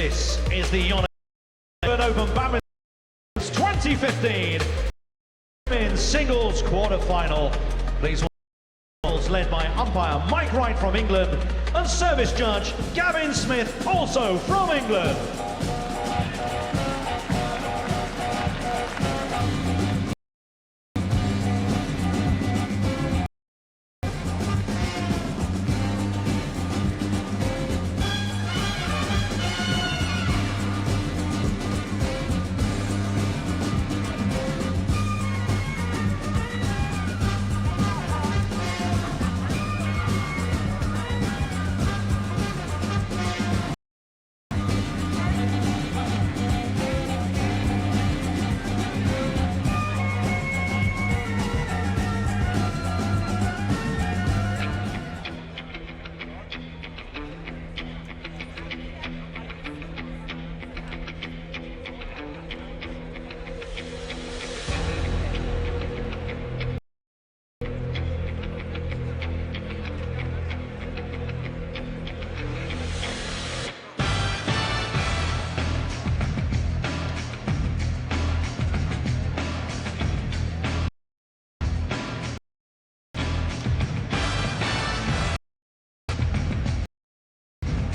This is the Yonex Open Badminton 2015 Women's Singles Quarter-Final. These ones led by umpire Mike Wright from England and service judge Gavin Smith, also from England.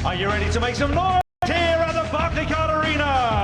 Are you ready to make some noise here at the Barclaycard Arena?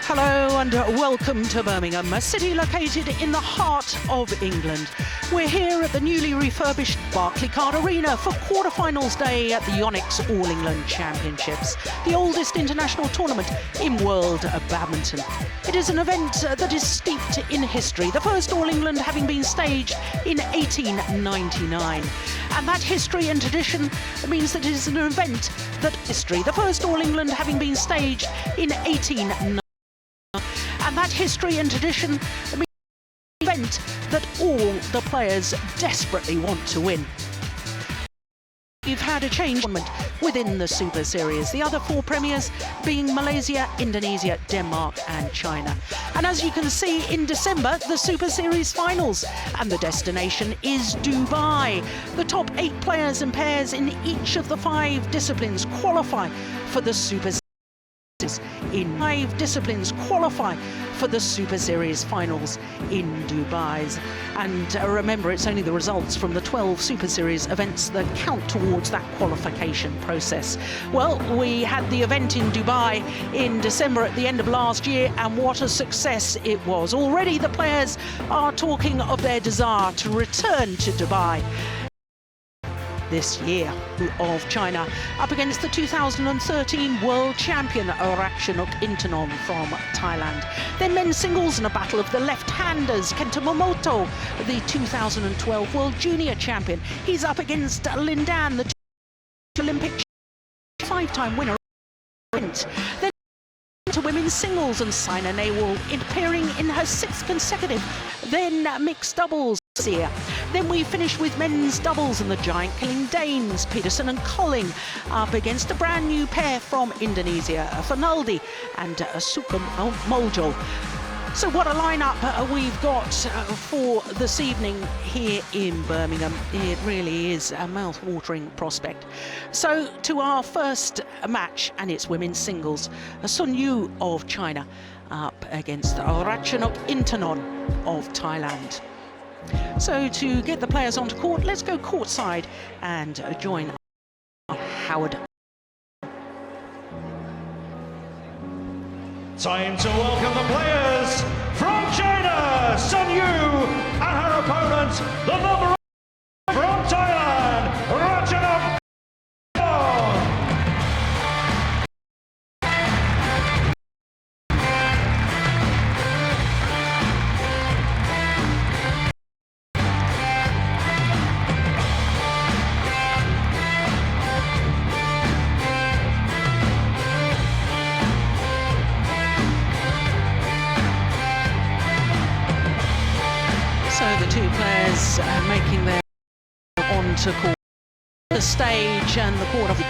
Hello and welcome to Birmingham, a city located in the heart of England. We're here at the newly refurbished Barclaycard Arena for quarter-finals day at the Yonex All England Championships, the oldest international tournament in world badminton. It is an event that is steeped in history, the first All England having been staged in 1899. And that history and tradition means that it is an event that the first All England having been staged in 1899. And that history and tradition means an event that all the players desperately want to win. We've had a change within the Super Series, the other four premiers being Malaysia, Indonesia, Denmark and China. And as you can see, in December, the Super Series finals, and the destination is Dubai. The top 8 players and pairs in each of the 5 disciplines qualify for the Super Series. In 5 disciplines qualify for the Super Series finals in Dubai. And remember, it's only the results from the 12 Super Series events that count towards that qualification process. Well, we had the event in Dubai in December at the end of last year, and what a success it was. Already the players are talking of their desire to return to Dubai this year, of China up against the 2013 world champion Ratchanok Intanon from Thailand. Then men's singles in a battle of the left-handers. Kenta Momoto, the 2012 world junior champion, he's up against Lindan, the Olympic 5-time winner. Then to women's singles, and Saina Nehwal appearing in her 6th consecutive. Then mixed doubles here. Then we finish with men's doubles and the giant-killing Danes, Peterson and Colling, up against a brand new pair from Indonesia, Fernaldi and Sukum Moljo. So what a lineup we've got for this evening here in Birmingham. It really is a mouth-watering prospect. So to our first match, and it's women's singles. Sun Yu of China up against Ratchanok Intanon of Thailand. So to get the players onto court, let's go courtside and join Howard. Time to welcome the players from China, Sun Yu and her opponent, the number from Thailand, Ratchanok Intanon. So the two players making their onto the stage, and the court of the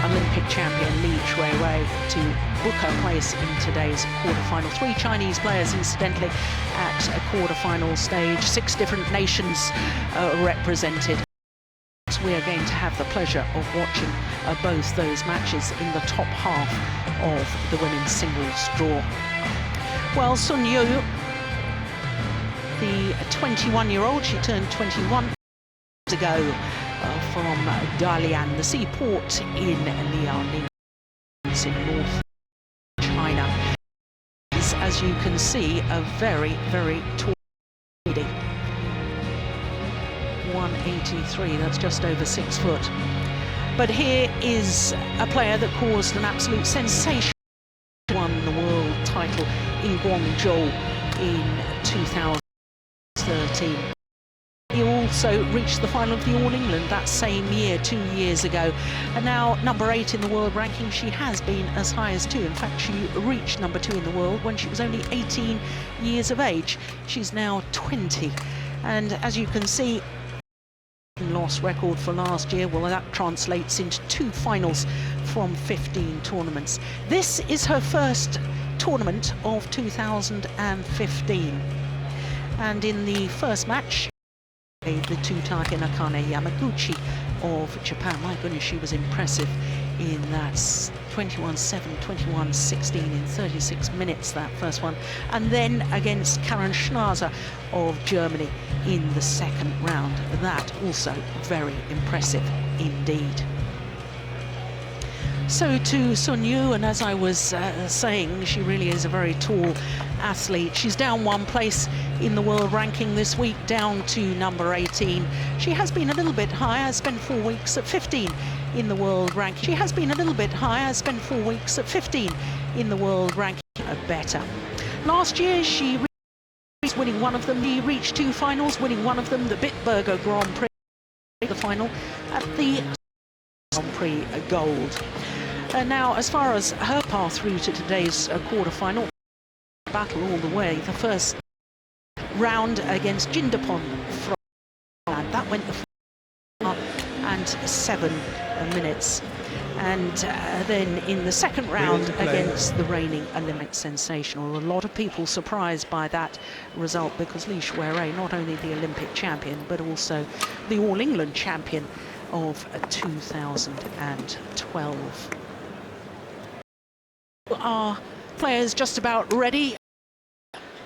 Olympic champion Li Shuiwei to book her place in today's quarterfinal. 3 Chinese players, incidentally, at a quarterfinal stage. 6 different nations represented. So we are going to have the pleasure of watching both those matches in the top half of the women's singles draw. Well, Sun Yu, the 21-year-old, she turned 21 years ago from Dalian, the seaport in Liaoning, in North China. Is, as you can see, a very, very tall lady. 183, that's just over 6 foot. But here is a player that caused an absolute sensation. Won the world title in Guangzhou in 2013. He also reached the final of the All England that same year, 2 years ago. And now number 8 in the world ranking. She has been as high as 2. In fact, she reached number 2 in the world when she was only 18 years of age. She's now 20. And as you can see, loss record for last year, well, that translates into 2 finals from 15 tournaments. This is her first tournament of 2015. And in the first match, the Tutake Nakane Yamaguchi of Japan. My goodness, she was impressive in that 21-7, 21-16 in 36 minutes, that first one. And then against Karen Schnazer of Germany in the second round. That also very impressive indeed. So to Sun Yu, and as I was saying, she really is a very tall athlete. She's down 1 place in the world ranking this week, down to number 18. She has been a little bit higher, spent 4 weeks at 15 in the world ranking. She has been a little bit higher, spent 4 weeks at 15 in the world ranking. Better. Last year she reached winning one of them. He reached 2 finals, winning one of them, the Bitburger Grand Prix, the final at the Grand Prix Gold. Now, as far as her path through to today's quarterfinal, battle all the way. The first round against Jindapon from that went and 7 minutes. And then in the second round against the reigning Olympic sensational. A lot of people surprised by that result because Li Shuiwei, not only the Olympic champion, but also the All England champion of 2012. Our players just about ready.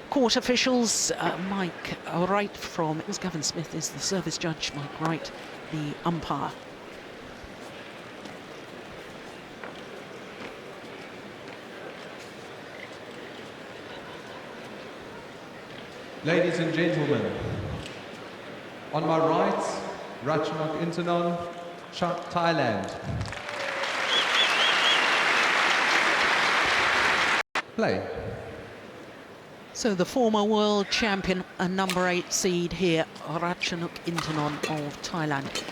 Court officials, Mike Wright from Gavin Smith is the service judge, Mike Wright the umpire. Ladies and gentlemen, on my right, Ratchanok Intanon, Thailand. Play. So the former world champion and number 8 seed here, Ratchanok Intanon of Thailand,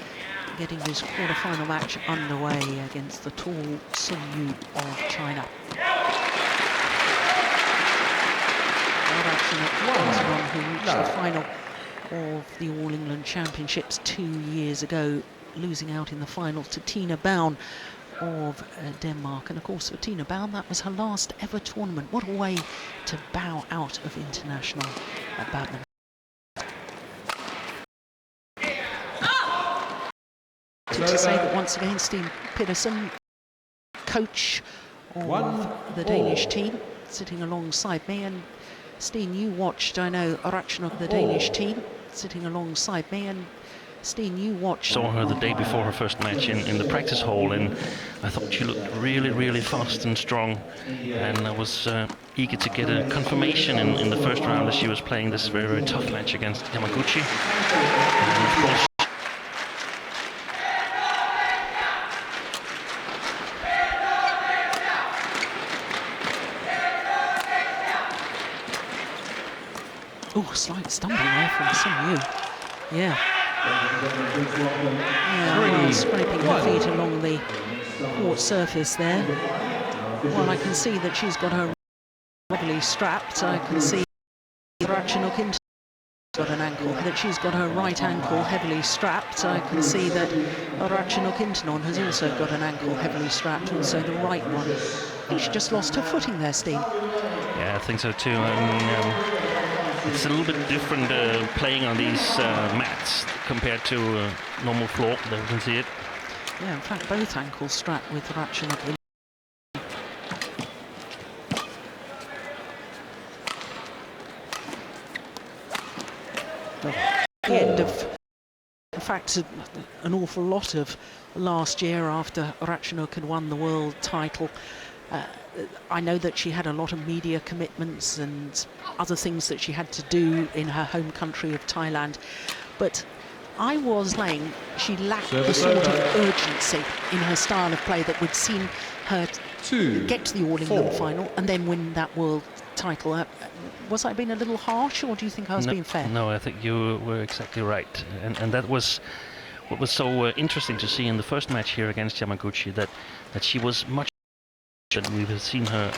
getting his quarterfinal match underway against the tall Sun Yu of China. Ratchanok Intanon, who reached the final of the All England Championships 2 years ago, losing out in the final to Tina Baun of Denmark. And of course for Tina Baun, that was her last ever tournament. What a way to bow out of international badminton. To say that once again, Steen Pedersen, coach of the Danish team, sitting alongside me. And Steen, you watched, I know, Ratchanok, the Danish team, sitting alongside me. And Steen, you watched. Saw her the day before her first match in the practice hall in I thought she looked really, really fast and strong, and I was eager to get a confirmation in the first round that she was playing this very, very tough match against Yamaguchi. And of course, oh, slight stumble there from Sun Yu. Yeah. Well, scraping her feet along the court surface there. Well, I can see that she's got her heavily strapped. I can see Ratchanok Intanon got an ankle, that she's got her right ankle heavily strapped. I can see that Ratchanok Intanon has also got an ankle heavily strapped, also the right one. I think she just lost her footing there, Steve. yeah, I think so too. I mean, it's a little bit different playing on these mats compared to normal floor. There you can see it. Yeah, in fact, both ankles strapped with Ratchanok Intanon. The end of, in fact, an awful lot of last year after Ratchanok had won the world title. I know that she had a lot of media commitments and other things that she had to do in her home country of Thailand, but I was saying she lacked the sort of urgency in her style of play that would seen her get to the All England final and then win that world title. Was I being a little harsh, or do you think I was being fair? No, I think you were exactly right, and that was what was so interesting to see in the first match here against Yamaguchi, that she was much. We've seen her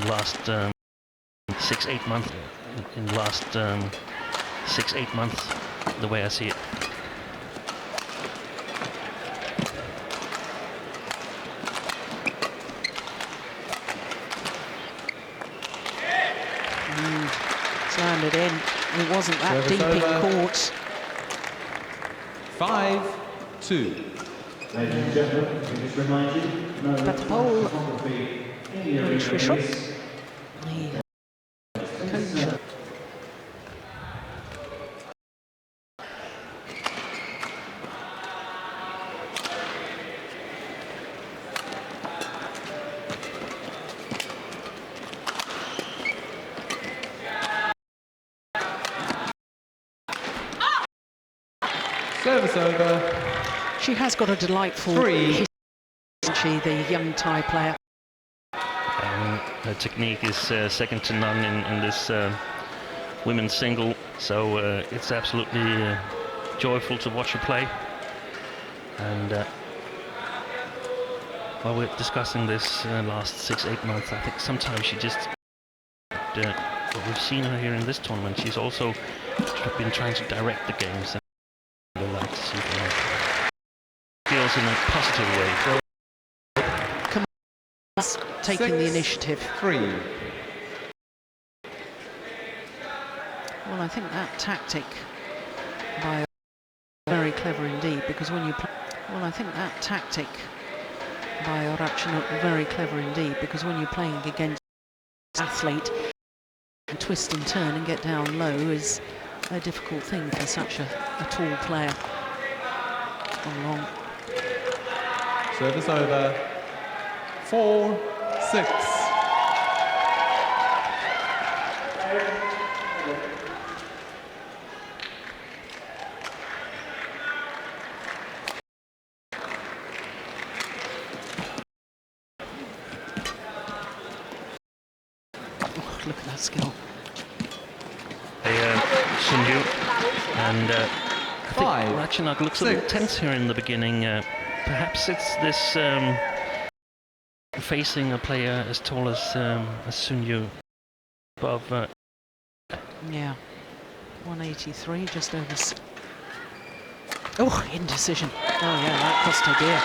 last 6-8 months. In the last 6-8 months, the way I see it. It's landed in. It wasn't that deep in court. 5-2. Ladies and gentlemen, we just remind you, no But the ball, photography in the Trish, arena the coach. Service over. She has got a delightful 3. history, the young Thai player. Her technique is second to none in this women's single, so it's absolutely joyful to watch her play. And while we're discussing this last 6-8 months, I think sometimes she just what we've seen her here in this tournament, she's also been trying to direct the games, and I like to see her feels in a positive way. Taking the initiative. 3. Well, I think that tactic by very clever indeed, because when you play, well, I think that tactic by Ratchanok very clever indeed, because when you're playing against an athlete, twist and turn and get down low is a difficult thing for such a tall player. Long. Service over. 4-6. Oh, look at that skill. Sun Yu, and I think Ratchanok looks a little tense here in the beginning. Perhaps it's this facing a player as tall as Sun Yu above. Yeah, 183, just over. Oh, indecision. Oh yeah, that cost her dear.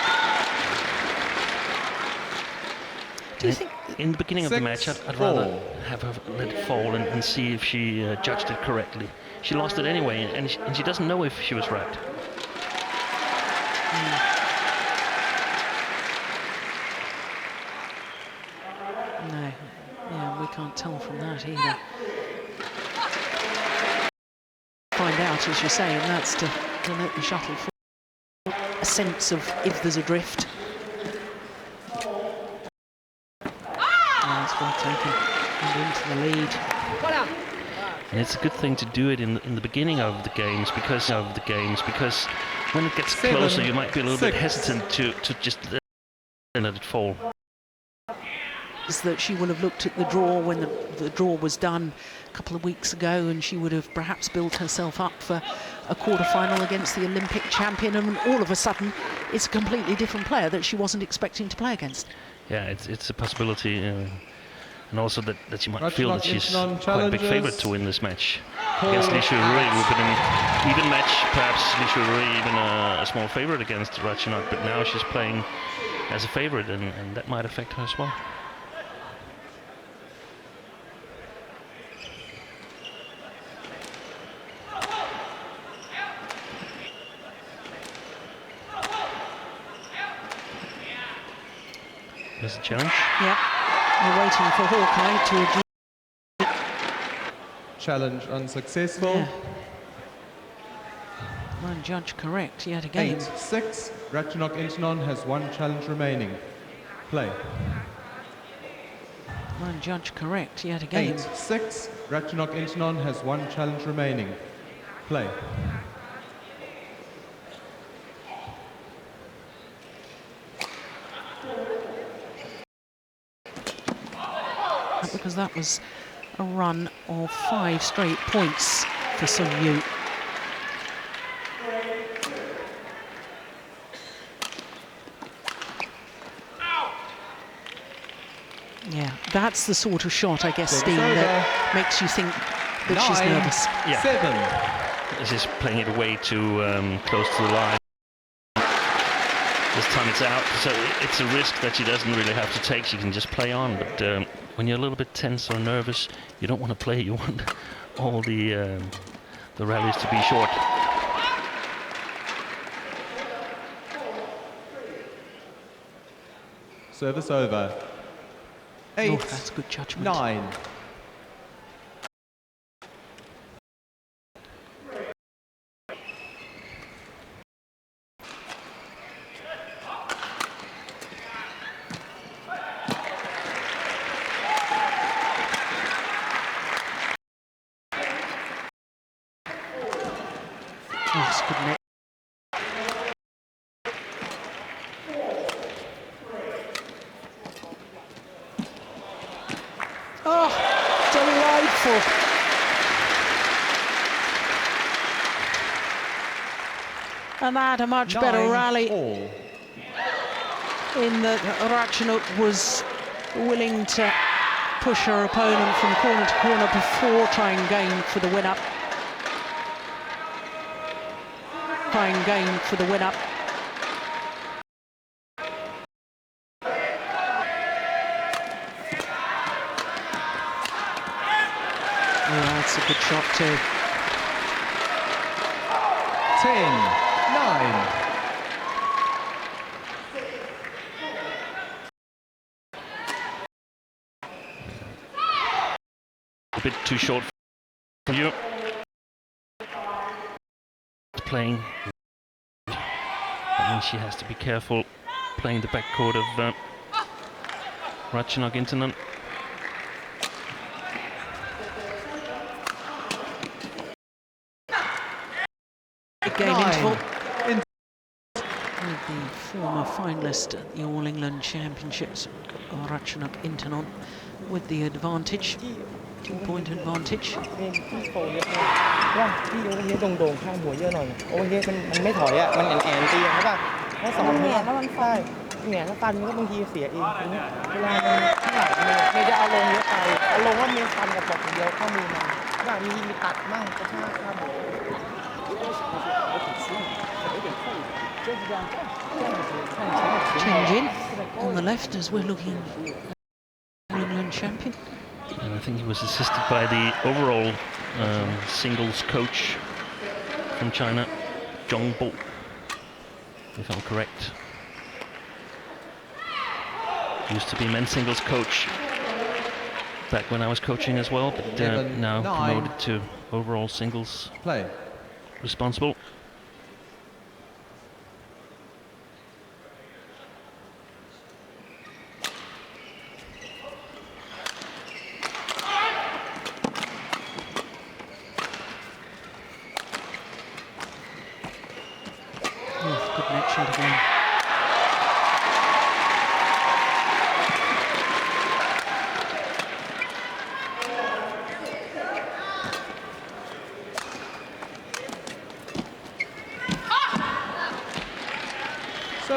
Do you think? In the beginning of the match, I'd rather have her let it fall and see if she judged it correctly. She lost it anyway, and she doesn't know if she was right. No, yeah, we can't tell from that either. Find out, as you say, and that's to let the shuttle fall. A sense of if there's a drift. still taking him into the lead. And it's a good thing to do it in the beginning of the games because when it gets closer, you might be a little bit hesitant to just let it fall. Is that she would have looked at the draw when the draw was done a couple of weeks ago, and she would have perhaps built herself up for a quarter-final against the Olympic champion, and all of a sudden it's a completely different player that she wasn't expecting to play against. Yeah, it's a possibility, and also that she might feel that she's Ratchanok quite a big favourite to win this match against Li Shuirui. It would have been an even match, perhaps Li Shuirui even a small favourite against Ratchanok, but now she's playing as a favourite, and that might affect her as well. There's a challenge. Yeah, we're waiting for Hawkeye to adjust. Challenge unsuccessful. Yeah. One judge correct yet again. 8-6. Ratchanok Intanon has one challenge remaining. Play. One judge correct yet again. 8-6. Ratchanok Intanon has one challenge remaining. Play. Because that was a run of 5 straight points for Sun Yu. Yeah, that's the sort of shot, I guess, Steen, that makes you think that she's nervous. Yeah. 7. She's playing it way too close to the line. This time it's out, so it's a risk that she doesn't really have to take. She can just play on, but when you're a little bit tense or nervous, you don't want to play. You want all the rallies to be short. Service over. 8. Oh, that's good judgment. 9. That's good net. Oh, delightful. And that a much better rally 9-4. in that Ratchanok was willing to push her opponent from corner to corner before trying game for the win-up. Trying game for the win-up. Oh, that's a good shot too. 10-9. A bit too short for you. Playing. That means she has to be careful playing the backcourt of Ratchanok Intanon. Game interval. With the former finalist at the All England Championships, Ratchanok Intanon, with the advantage, 2-point advantage. ว่าพี่โอเวอร์เฮดโด่งๆข้ามหัวเยอะหน่อยโอเวอร์เฮดมันไม่ถอยอ่ะมันแอนตีใช่ป่ะถ้าสองเมตรแล้วมันใช่แหนแล้วฟันมันก็บางทีเสียเองตรงนี้เวลามันข้างหลังเมย์จะเอาลงเยอะไปเอาลงว่าเมย์ฟันกับบอกอย่างเดียวข้อมือมาว่ามีตัดมั่งกระชากข้าม Change in on the left as we're looking at the England champion. And I think he was assisted by the overall singles coach from China, Zhong Bo, if I'm correct. Used to be men's singles coach back when I was coaching as well, but now promoted to overall singles Play. responsible.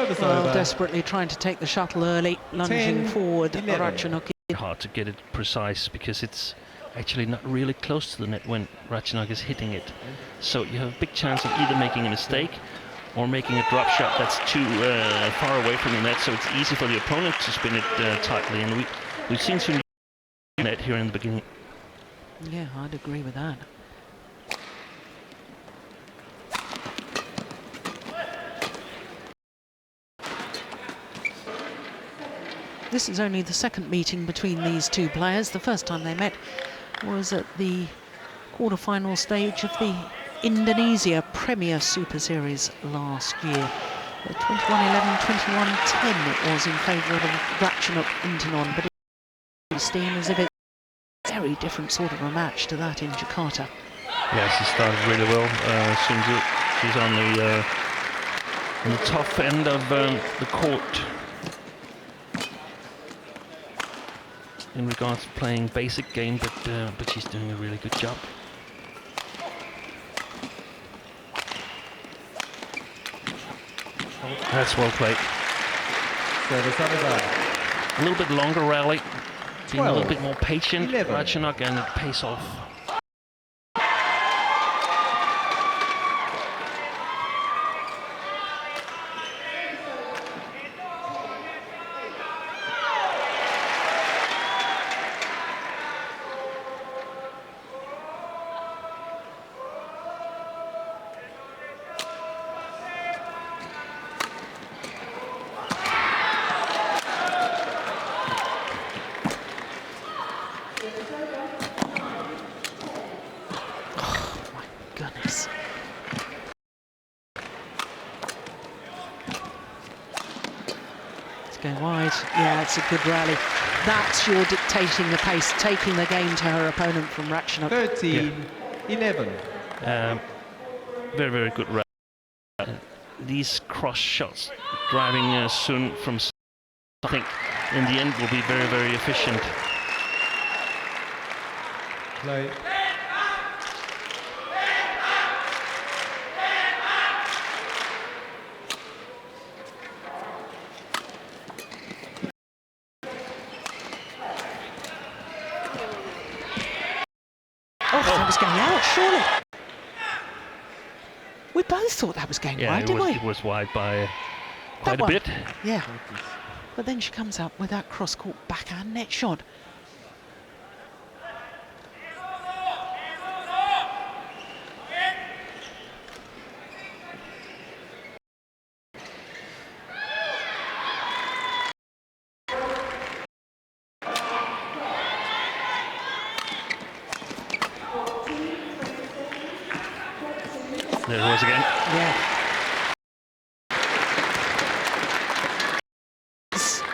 Service Well, over. desperately trying to take the shuttle early, lunging 10, forward. 11. Ratchanok. Hard to get it precise because it's actually not really close to the net when Ratchanok is hitting it. So you have a big chance of either making a mistake or making a drop shot that's too far away from the net, so it's easy for the opponent to spin it tightly. And we've seen some net here in the beginning. Yeah, I'd agree with that. This is only the second meeting between these two players. The first time they met was at the quarter-final stage of the Indonesia Premier Super Series last year. 21-11, 21-10 it was in favour of Ratchanok Intanon, but it seems as if it's a very different sort of a match to that in Jakarta. Yeah, she started really well. She's on the top end of the court in regards to playing basic game, but she's doing a really good job. That's well played. Service over. A little bit longer rally, being a little 12, bit more patient, 11. Ratchanok, and it pays off. Goodness. It's going wide. Yeah, it's a good rally. That's your dictating the pace, taking the game to her opponent from Ratchanok. 13-11. Very, very good rally. These cross shots, driving Sun from, I think, in the end will be very, very efficient. Play. Oh, that was going out, surely. We both thought that was going wide, didn't we? It was wide by quite That a one. bit. Yeah. But then she comes up with that cross-court backhand net shot. There it was again. Yeah.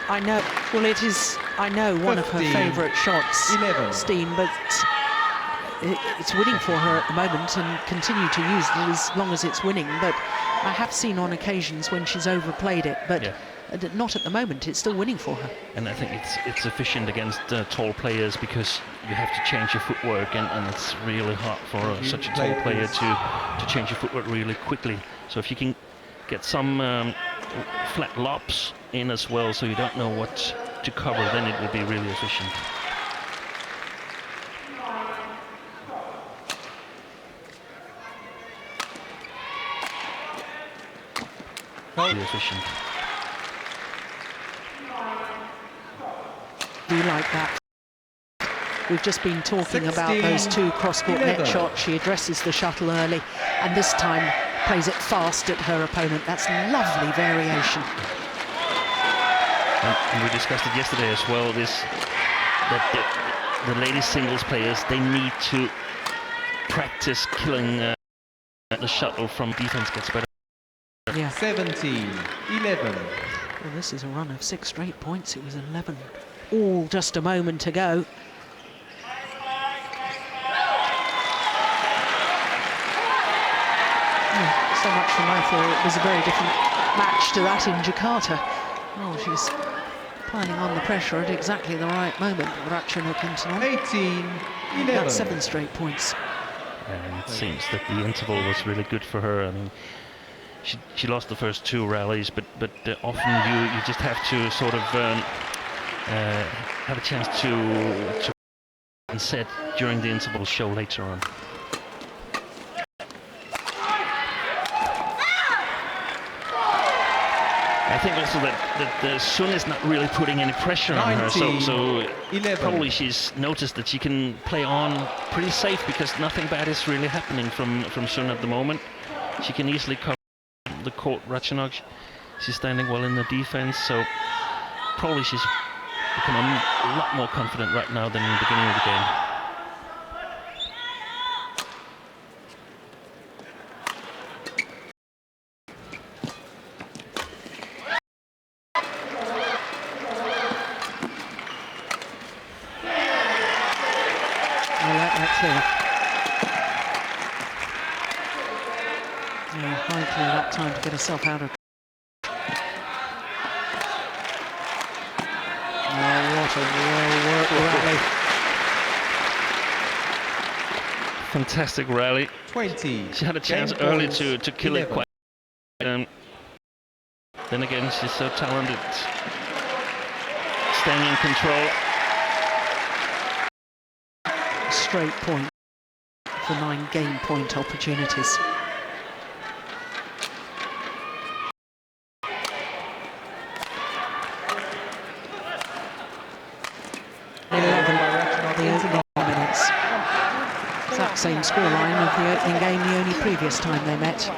I know, well, it is, I know, one of her 15, favourite shots, 11. Steen, but it's winning for her at the moment and continue to use it as long as it's winning. But I have seen on occasions when she's overplayed it, but not at the moment. It's still winning for her. And I think it's efficient against tall players because you have to change your footwork, and it's really hard for such a tall player to change your footwork really quickly. So if you can get some flat lobs in as well, so you don't know what to cover, then it will be really efficient. Really efficient. Do you like that? We've just been talking about those two cross-court net shots. She addresses the shuttle early, and this time plays it fast at her opponent. That's lovely variation. And we discussed it yesterday as well, that the ladies singles players, they need to practice killing the shuttle from defense gets better. Yeah. 17-11. Well, this is a run of 6 straight points. It was 11 all just a moment ago. So much for my theory. It was a very different match to that in Jakarta. Oh, she's piling on the pressure at exactly the right moment. Ratchanok Intanon. 18-11. That's 7 straight points. And it seems that the interval was really good for her. I mean, she lost the first 2 rallies, but often you just have to sort of have a chance to set during the interval show later on. I think also that Sun is not really putting any pressure on her, so probably she's noticed that she can play on pretty safe because nothing bad is really happening from Sun at the moment. She can easily cover the court. Ratchanok, she's standing well in the defense, so probably she's become a lot more confident right now than in the beginning of the game. Likely that time to get herself out of. Oh, what a well-worked rally. Fantastic rally. 20. She had a chance early to kill 11. It quite. Then again, she's so talented. Staying in control. Straight point for 9 game point opportunities. Exact same scoreline of the opening game the only previous time they met.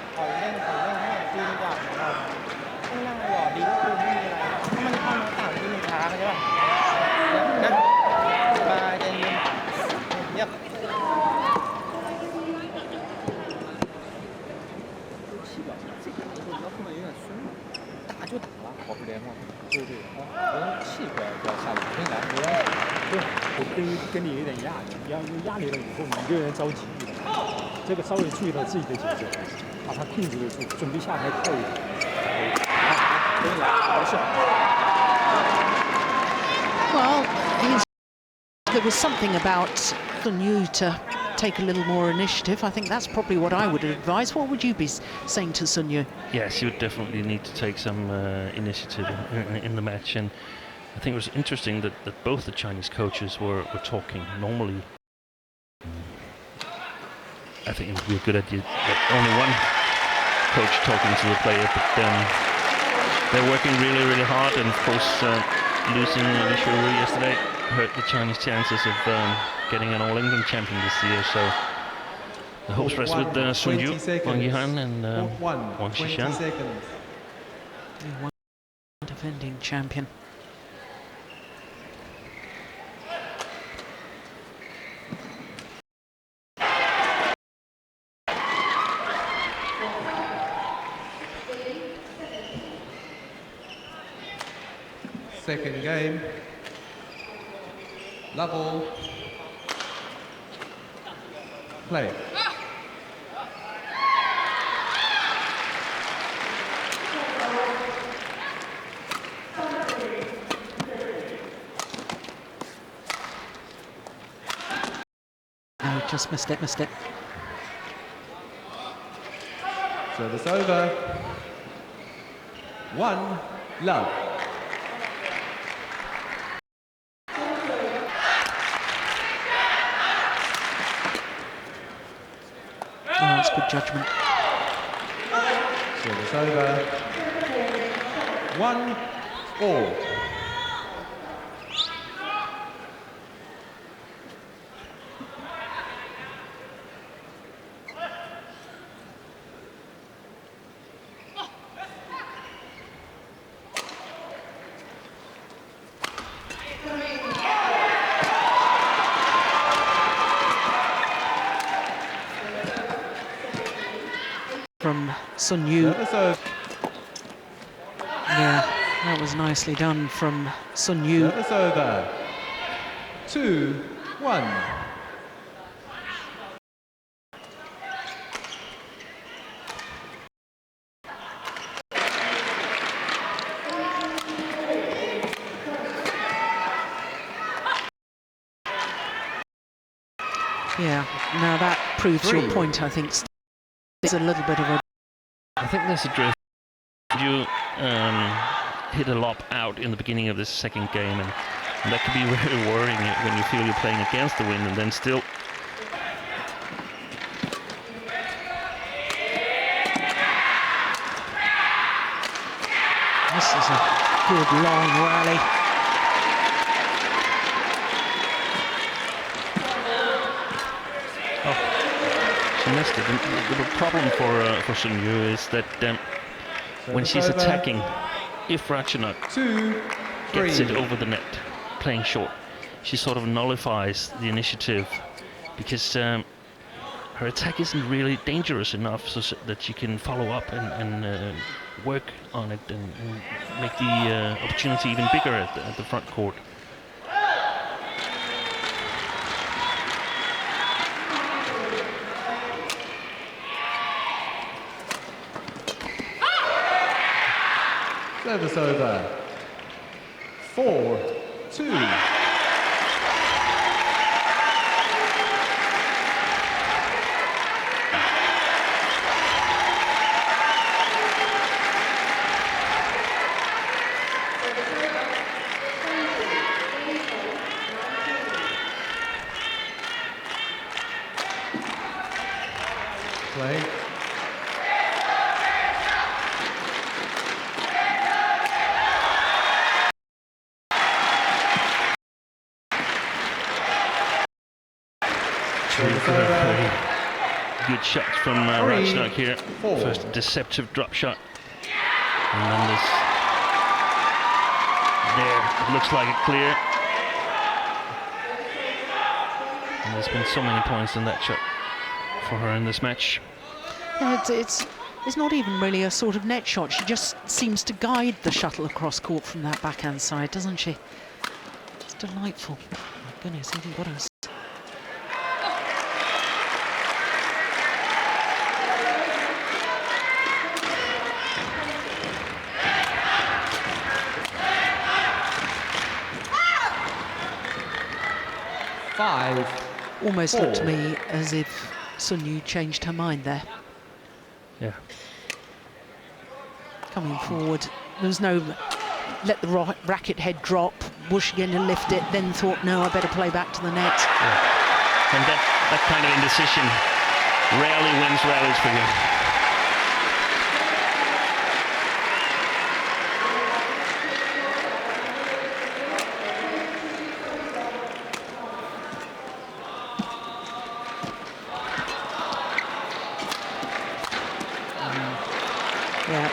Well, there was something about Sun Yu to take a little more initiative. I think that's probably what I would advise. What would you be saying to Sun Yu? Yes, you would definitely need to take some initiative in the match, and I think it was interesting that both the Chinese coaches were talking. Normally, I think it would be a good idea that only one coach talking to the player, but they're working really, really hard, and of course losing Li Shuiru yesterday hurt the Chinese chances of getting an All-England champion this year, so the hopes rest with Sun Yu, Wang Yihan and Wang Xishan. One defending champion. Second game. Level. Play. Oh, just missed it. Service over. 1 love. That's good judgment. Service over. 1 all. From Sun Yu. Yeah, that was nicely done from Sun Yu. Service over. 2-1. Yeah, now that proves your point, I think. It's a little bit of a I think there's a drift. You hit a lob out in the beginning of this second game, and that can be very worrying when you feel you're playing against the wind and then still. This is a good long rally. Oh, she missed it. The problem for Sun Yu is that when she's attacking, if Ratchanok gets it over the net, playing short, she sort of nullifies the initiative because her attack isn't really dangerous enough so that she can follow up and work on it and make the opportunity even bigger at the front court. Service over. 4-2. Play. Very good shots from Ratchanok here. First deceptive drop shot. And then this. There, it looks like a clear. And there's been so many points in that shot for her in this match. Yeah, it's not even really a sort of net shot. She just seems to guide the shuttle across court from that backhand side, doesn't she? It's delightful. Oh my goodness, even got us. Almost looked to me as if Sun Yu changed her mind there. Yeah. Coming forward, there was no let the racket head drop, Bush again to lift it, then thought, no, I better play back to the net. Yeah. And that kind of indecision rarely wins rallies for you.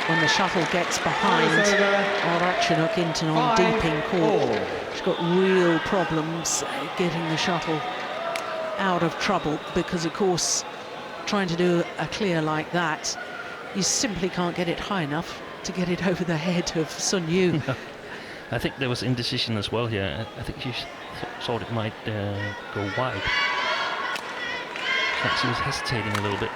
When the shuttle gets behind Ratchanok Intanon deep in court, she's got real problems getting the shuttle out of trouble because, of course, trying to do a clear like that, you simply can't get it high enough to get it over the head of Sun Yu. I think there was indecision as well here. I think she thought it might go wide. She was hesitating a little bit.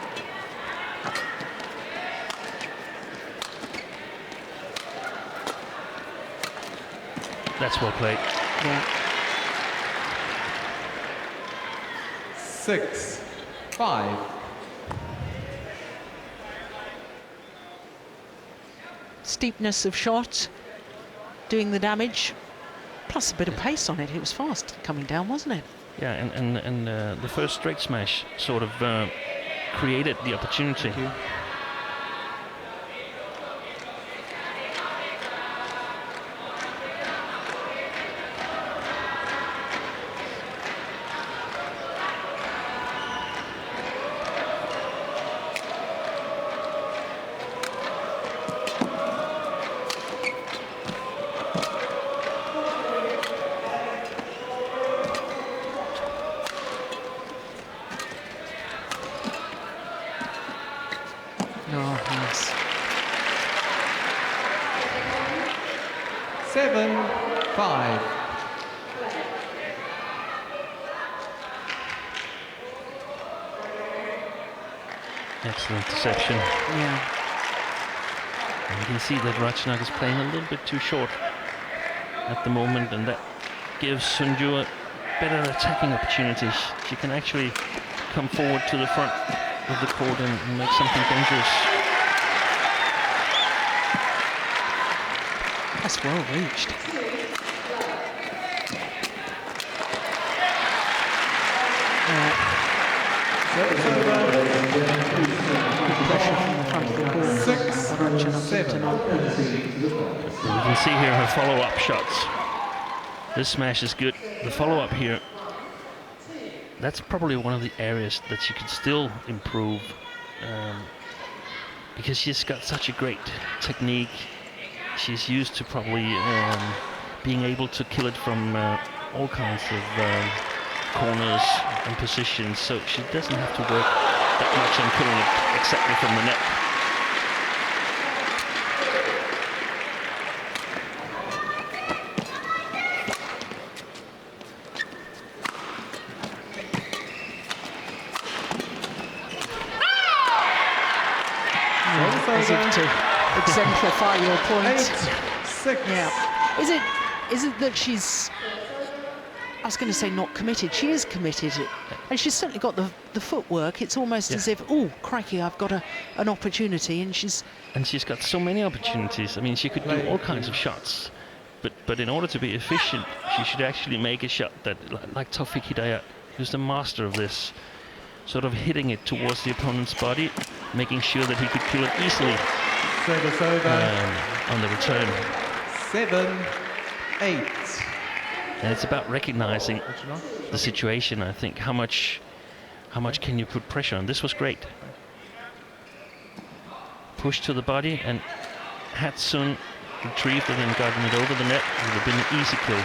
That's well played. Yeah. 6-5. Steepness of shot, doing the damage, plus a bit of pace on it. It was fast coming down, wasn't it? Yeah, and the first straight smash sort of created the opportunity. Oh, yes. 7-5. Excellent deception. Yeah. And you can see that Ratchanok is playing a little bit too short at the moment, and that gives Sun Yu a better attacking opportunity. She can actually come forward to the front of the court and make something dangerous. That's well reached. Pressure from the front of the court. 6, Ratchanok 7. Intanon. You can see here her follow-up shots. This smash is good. The follow-up here, that's probably one of the areas that she could still improve, because she's got such a great technique. She's used to probably being able to kill it from all kinds of corners and positions, so she doesn't have to work that much on killing it exactly from the net. As if to exemplify your point. 8, 6. Yeah. Is it that she's, I was going to say not committed, she is committed, and she's certainly got the footwork. It's almost as if, oh crikey, I've got an opportunity, and she's got so many opportunities. I mean, she could do all kinds of shots, but in order to be efficient, she should actually make a shot that, like Tawfiq Hidayat, who's the master of this, sort of hitting it towards the opponent's body, making sure that he could kill it easily Service over. on the return. 7, 8. And it's about recognizing Ratchanok. the situation. I think how much can you put pressure on? This was great. Push to the body, and had Sun retrieved it and gotten it over the net, it would have been an easy kill.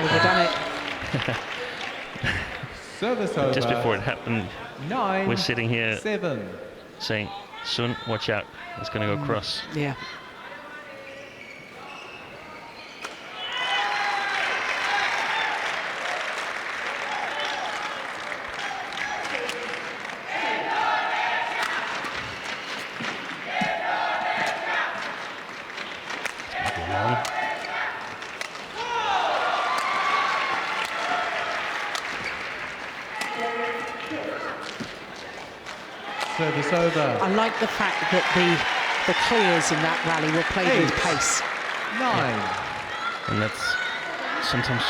overdone it. Service over. Just before it happened, 9, we're sitting here 7. saying, Sun, watch out, it's going to go cross. Yeah. Service over. I like the fact that the clears in that rally were played with 8, pace. 9. And that's sometimes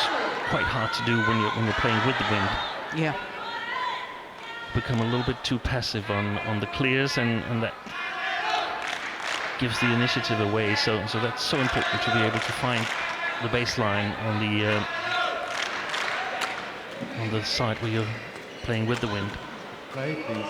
quite hard to do when you're playing with the wind. Yeah. Become a little bit too passive on the clears, and that gives the initiative away. So that's so important to be able to find the baseline on the side where you're playing with the wind. Play, please.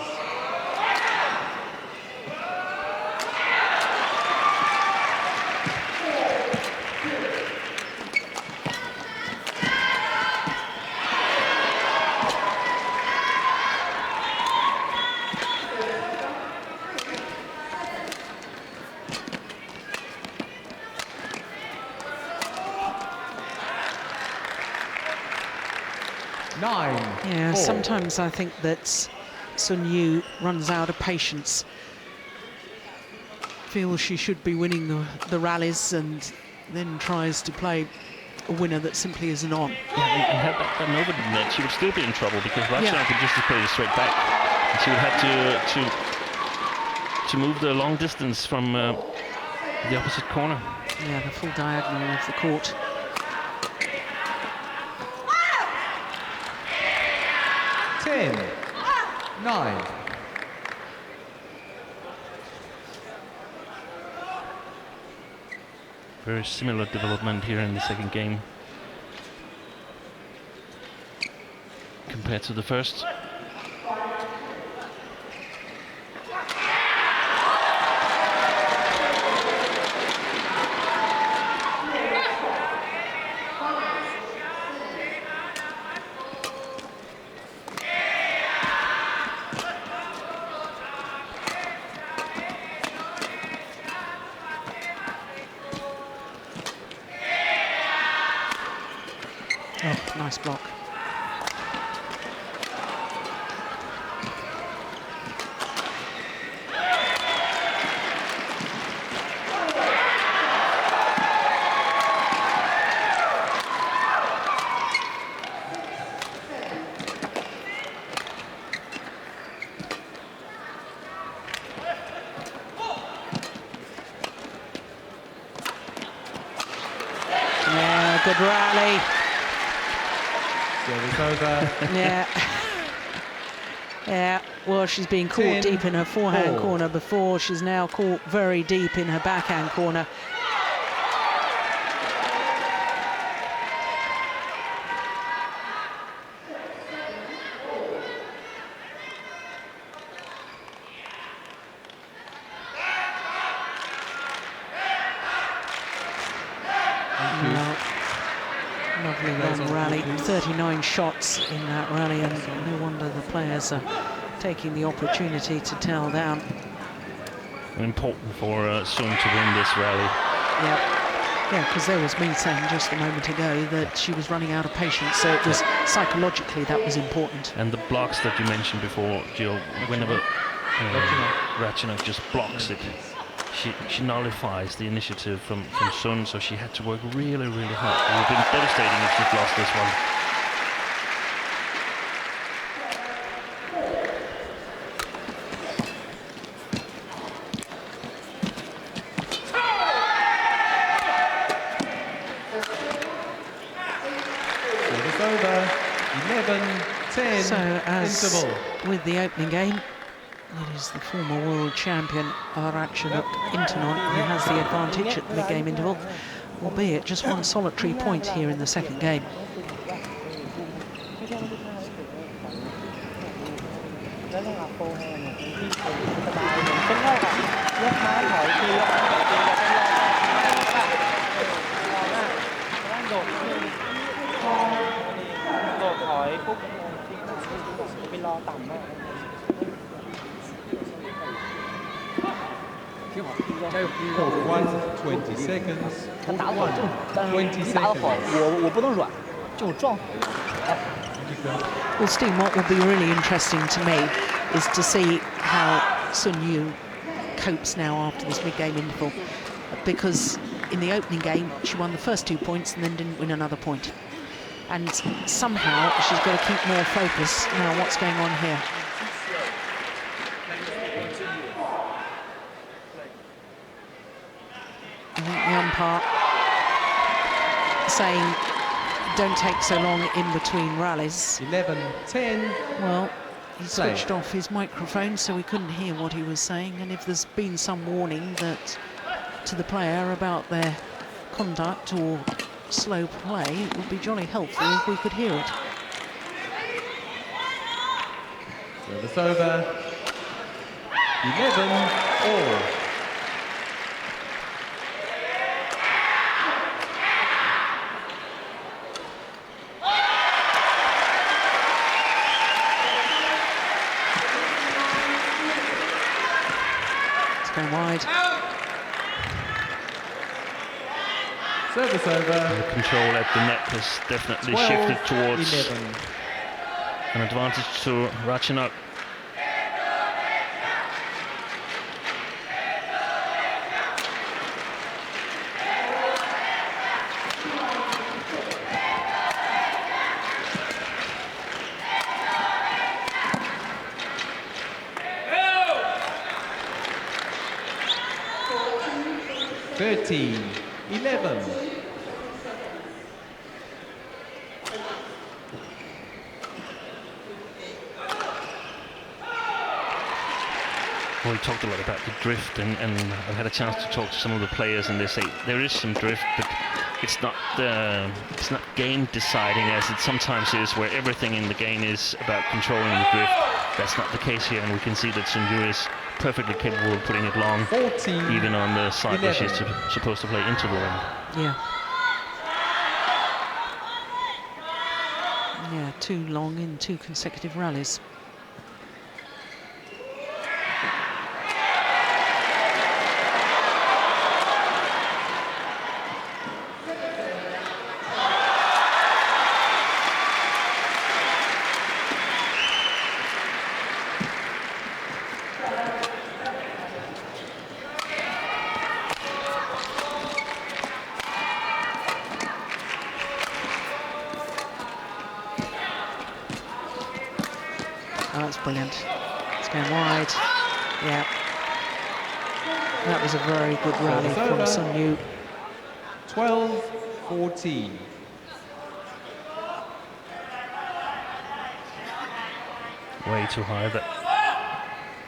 Yeah, 4. sometimes I think that Sun Yu runs out of patience. Feels she should be winning the rallies, and then tries to play a winner that simply isn't on. Yeah, and had that gone over the net, she would still be in trouble, because Ratchanok could just play it straight back. And she would have to move the long distance from the opposite corner. Yeah, the full diagonal of the court. 10, 9. Very similar development here in the second game compared to the first. Oh, nice block. good rally. Service over. Yeah. Yeah, well, she's been caught deep in her forehand corner before. She's now caught very deep in her backhand corner. Lovely long rally, 39 shots in that rally, and no wonder the players are taking the opportunity to towel down. Important for Sun to win this rally. Yeah, because there was me saying just a moment ago that she was running out of patience, so it was psychologically that was important. And the blocks that you mentioned before, Jill, whenever Ratchanok just blocks it, she nullifies the initiative from Sun, so she had to work really, really hard. It would have been devastating if she'd lost this one. Service over. 11-10. So as interval. with the opening game, it is the former world champion Ratchanok Intanon who has the advantage at the mid-game interval, albeit just one solitary point here in the second game. Court 1, 20 seconds. Court 1, 20 seconds. Well, Steve, what will be really interesting to me is to see how Sun Yu copes now after this mid-game interval, because in the opening game she won the first 2 points and then didn't win another point, and somehow she's got to keep more focus. Now, what's going on here? I think the umpire saying don't take so long in between rallies. 11-10. Well, he switched off his microphone so we couldn't hear what he was saying, and if there's been some warning that to the player about their conduct or slow play, it would be jolly helpful if we could hear it. Service over. 11-all. Going wide. Service over. The control at the net has definitely shifted towards 11. an advantage to Ratchanok. Thirteen, 11. Well, we talked a lot about the drift, and I've had a chance to talk to some of the players, and they say there is some drift, but it's not game deciding as it sometimes is, where everything in the game is about controlling the drift. That's not the case here, and we can see that Sun Yu is perfectly capable of putting it long, 14, even on the side 11. where she's supposed to play into the ring. Yeah. Yeah, too long in 2 consecutive rallies. Oh, that's brilliant. It's going wide. Yeah. That was a very good rally from Sun Yu. 12-14. Way too high, that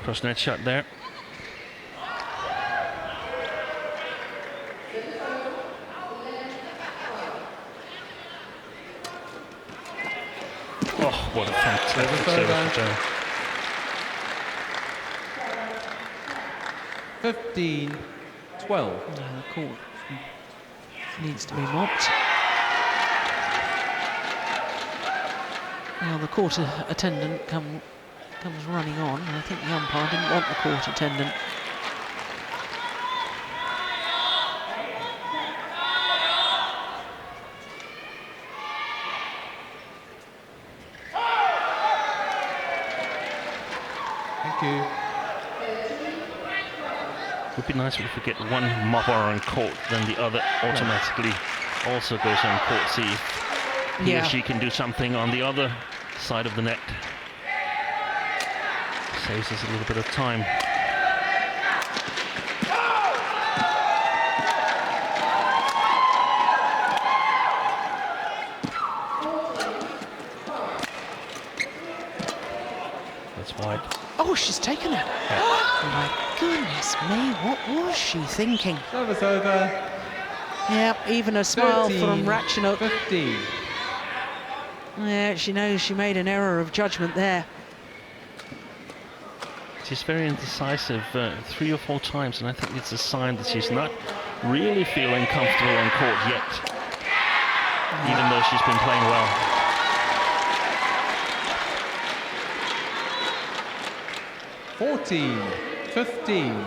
cross net shot there. Oh, what a fantastic serve. 15-12. The court needs to be mopped. Well, the court attendant comes running on. I think the umpire didn't want the court attendant. Thank you. It would be nice if we get one mopper on court, then the other automatically also goes on court. See if he or she can do something on the other side of the net. Saves us a little bit of time. That's wide. Oh, she's taken it. Yeah. Oh my goodness me, what was she thinking? Service over. Yeah, even a smile from Ratchanok. 15. Yeah, she knows she made an error of judgment there. She's very indecisive 3 or 4 times, and I think it's a sign that she's not really feeling comfortable on court yet, even though she's been playing well. $14, 15.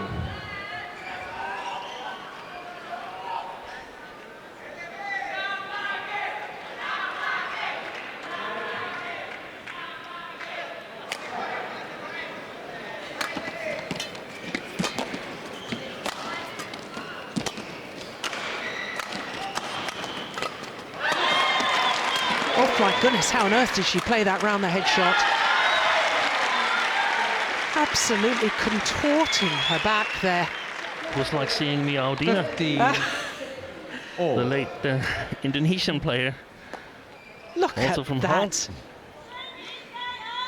Oh my goodness, how on earth did she play that round the head shot? Absolutely contorting her back there. It was like seeing Miaudina, 15. the late Indonesian player. Look Also at from that. Hull.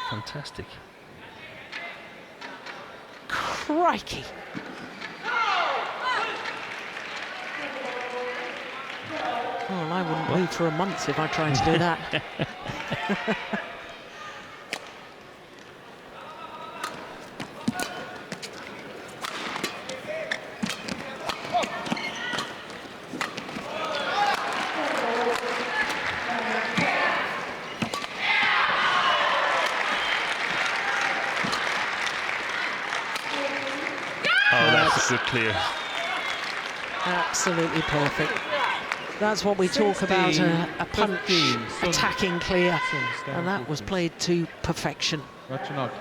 Fantastic. Crikey. Well, I wouldn't wait for a month if I tried to do that. Oh, that's a good clear. Absolutely perfect. That's what we talk about, a punch 15, attacking clear. And that was played to perfection. Ratchanok.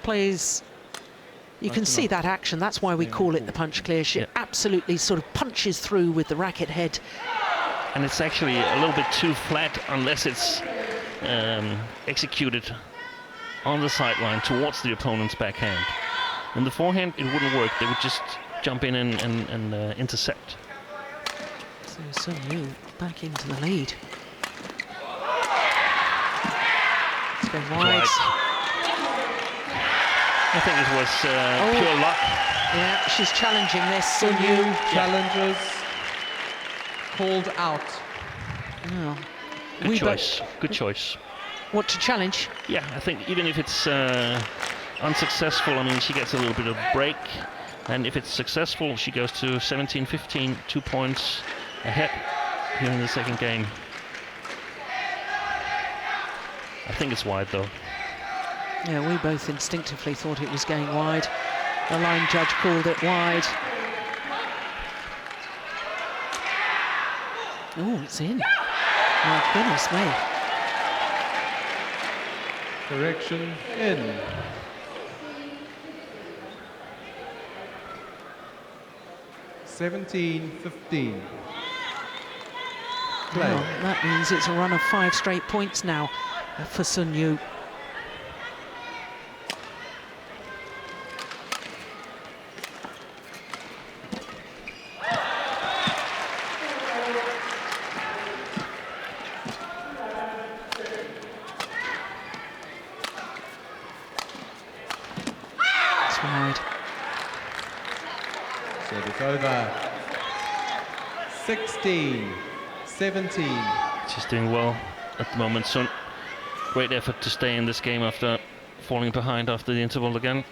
Plays, you can see that action, that's why we call it the punch clear. She absolutely sort of punches through with the racket head. And it's actually a little bit too flat unless it's executed on the sideline towards the opponent's backhand. In the forehand, it wouldn't work. They would just jump in and intercept. So Sun Yu back into the lead. It's going wide. I think it was pure luck. Yeah, she's challenging this. Sun New Yu. challengers called out. Oh. Good choice. Good choice. What to challenge? Yeah, I think even if it's unsuccessful, I mean, she gets a little bit of break. And if it's successful, she goes to 17-15, 2 points ahead here in the second game. I think it's wide, though. Yeah, we both instinctively thought it was going wide. The line judge called it wide. Oh, it's in. My goodness me. Correction in. $17-15. Play. Well, that means it's a run of 5 straight points now for Sun Yu. That's wide. Service over. 16-17. She's doing well at the moment. So great effort to stay in this game after falling behind after the interval again.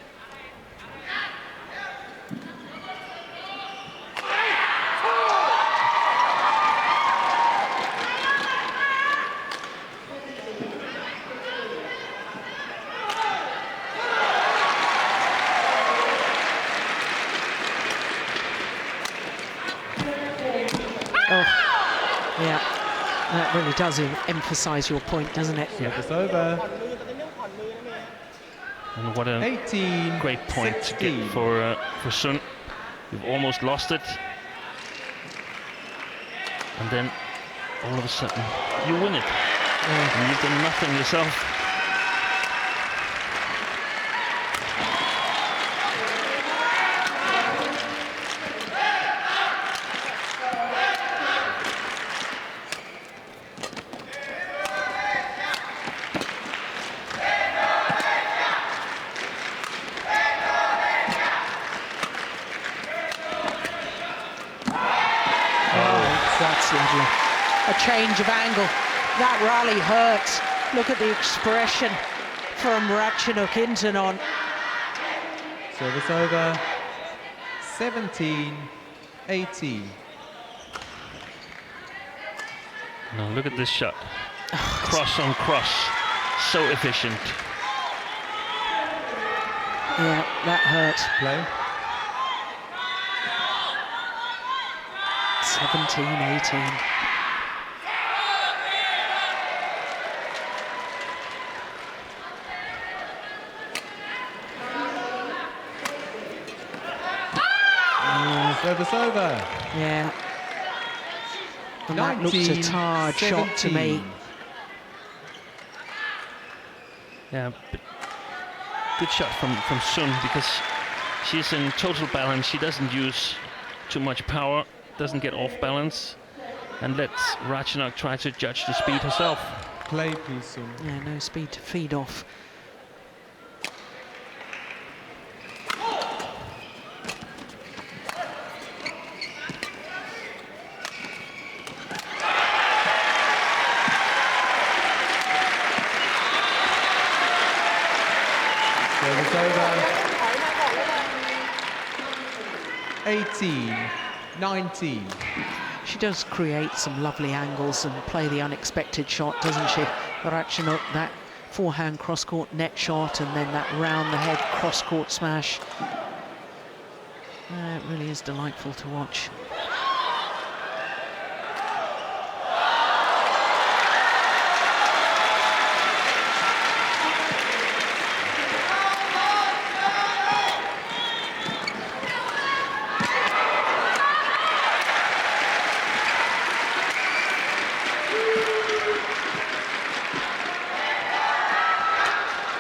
Yeah, that really does emphasise your point, doesn't it? Yeah. Service over. And what a 18, great point 16. to get for Sun. You've almost lost it, and then all of a sudden you win it, and you've done nothing yourself. That's lovely. A change of angle. That rally hurts. Look at the expression from Ratchanok Intanon. Service over. 17-18. Now look at this shot. Cross on cross. So efficient. Yeah, that hurt. Play. 17-18. Service over. Yeah. And that looked a tired shot to me. Yeah, but good shot from Sun, because she's in total balance. She doesn't use too much power, doesn't get off balance, and lets Ratchanok try to judge the speed herself. Play, please, Sun. Yeah, no speed to feed off. Service over. 18-19. She does create some lovely angles and play the unexpected shot, doesn't she? Ratchanok, that forehand cross-court net shot and then that round-the-head cross-court smash. It really is delightful to watch.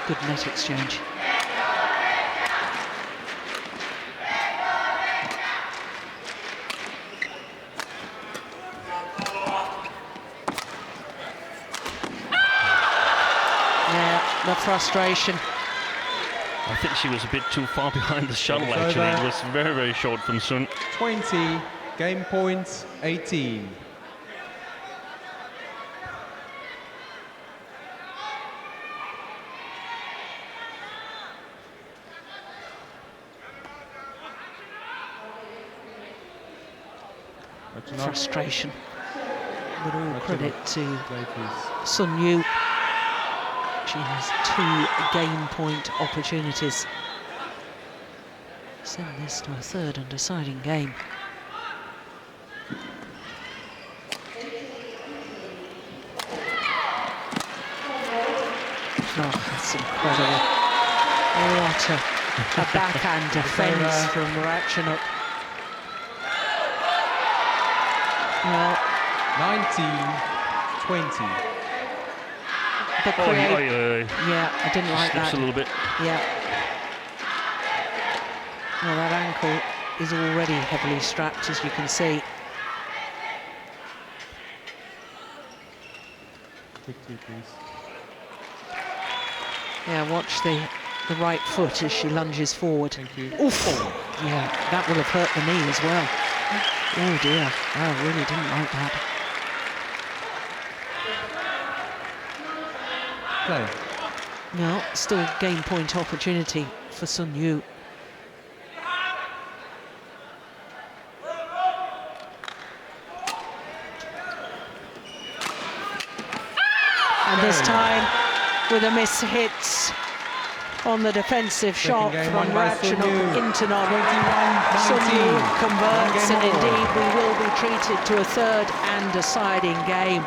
Good net exchange. Yeah, the frustration. I think she was a bit too far behind the shuttle, It's actually. over. It was very, very short from Sun. 20. Game point 18. Frustration. But all credit to Play, please. Sun Yu. She has 2 game point opportunities. Send this to a third and deciding game. Oh, that's incredible. What a backhand defence from Ratchanok. Well, 19-20. but yeah, I didn't like Slips that. a little bit. Yeah. Well, that ankle is already heavily strapped, as you can see. Quickly, please. Yeah, watch the the right foot as she lunges forward. Thank you. Oof! Yeah, that will have hurt the knee as well. Oh dear, I really didn't like that. Play. No, still game point opportunity for Sun Yu. And this time, with a miss hits on the defensive shot from Ratchanok Intanon. Sun Yu converts, and indeed we will be treated to a third and deciding game.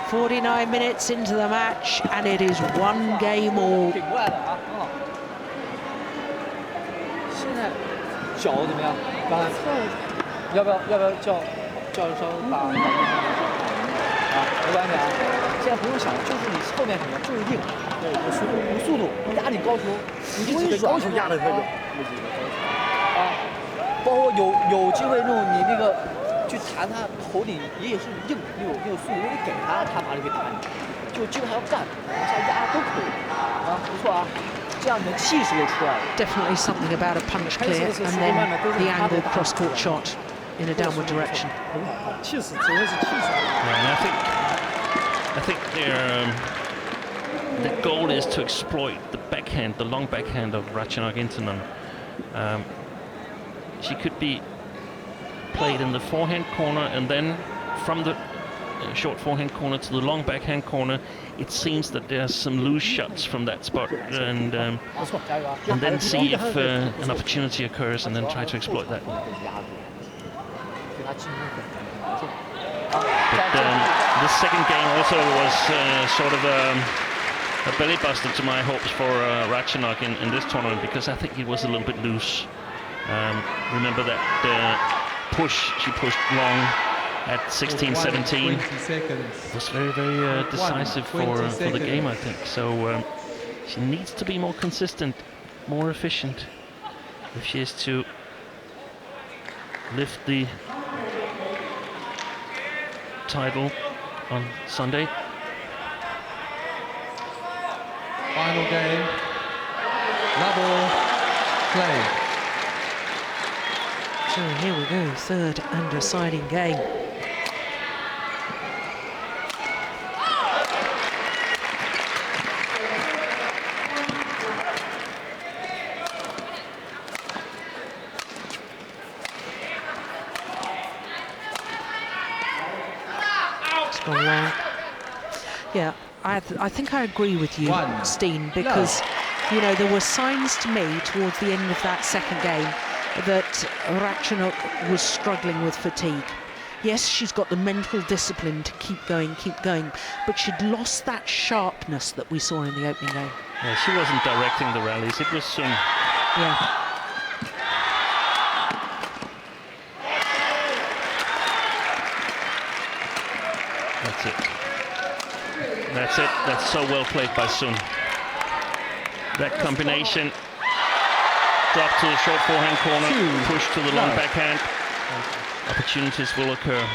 49 minutes into the match, and it is one game all. 挺过来的啊，现在脚怎么样？刚才要不要叫稍微把啊？没关系啊，现在不用想，就是你后面什么就是硬，对，有速度，压你高球，你就得高球压的特别，啊，包括有机会那种你那个。 去弹他头顶也是硬，你有速度，你给他，他马上就弹你。就基本上要干，往下压都可以啊，不错啊，这样你的气势就出来了。Definitely something about a punch clear and then the angled cross-court shot in a downward direction. 很好看，气势真的是气势。 And I think the goal is to exploit the backhand, the long backhand of Ratchanok Intanon. She could be played in the forehand corner, and then from the short forehand corner to the long backhand corner, it seems that there are some loose shots from that spot, and then see if an opportunity occurs, and then try to exploit that. But the second game also was sort of a belly buster to my hopes for Ratchanok in this tournament, because I think it was a little bit loose. Remember that she pushed long at 16-17. It was very, very decisive for the game, I think. So she needs to be more consistent, more efficient, if she is to lift the title on Sunday. Final game. Level. Play. So here we go, third and deciding game. It's gone long. Yeah, I think I agree with you, Steen, because, you know, there were signs to me towards the end of that second game that Ratchanok was struggling with fatigue. Yes, she's got the mental discipline to keep going, but she'd lost that sharpness that we saw in the opening game. Yeah, she wasn't directing the rallies, it was Sun. Yeah. That's it. That's it. That's so well played by Sun. That combination. Drop to the short forehand corner, push to the long backhand. Opportunities will occur.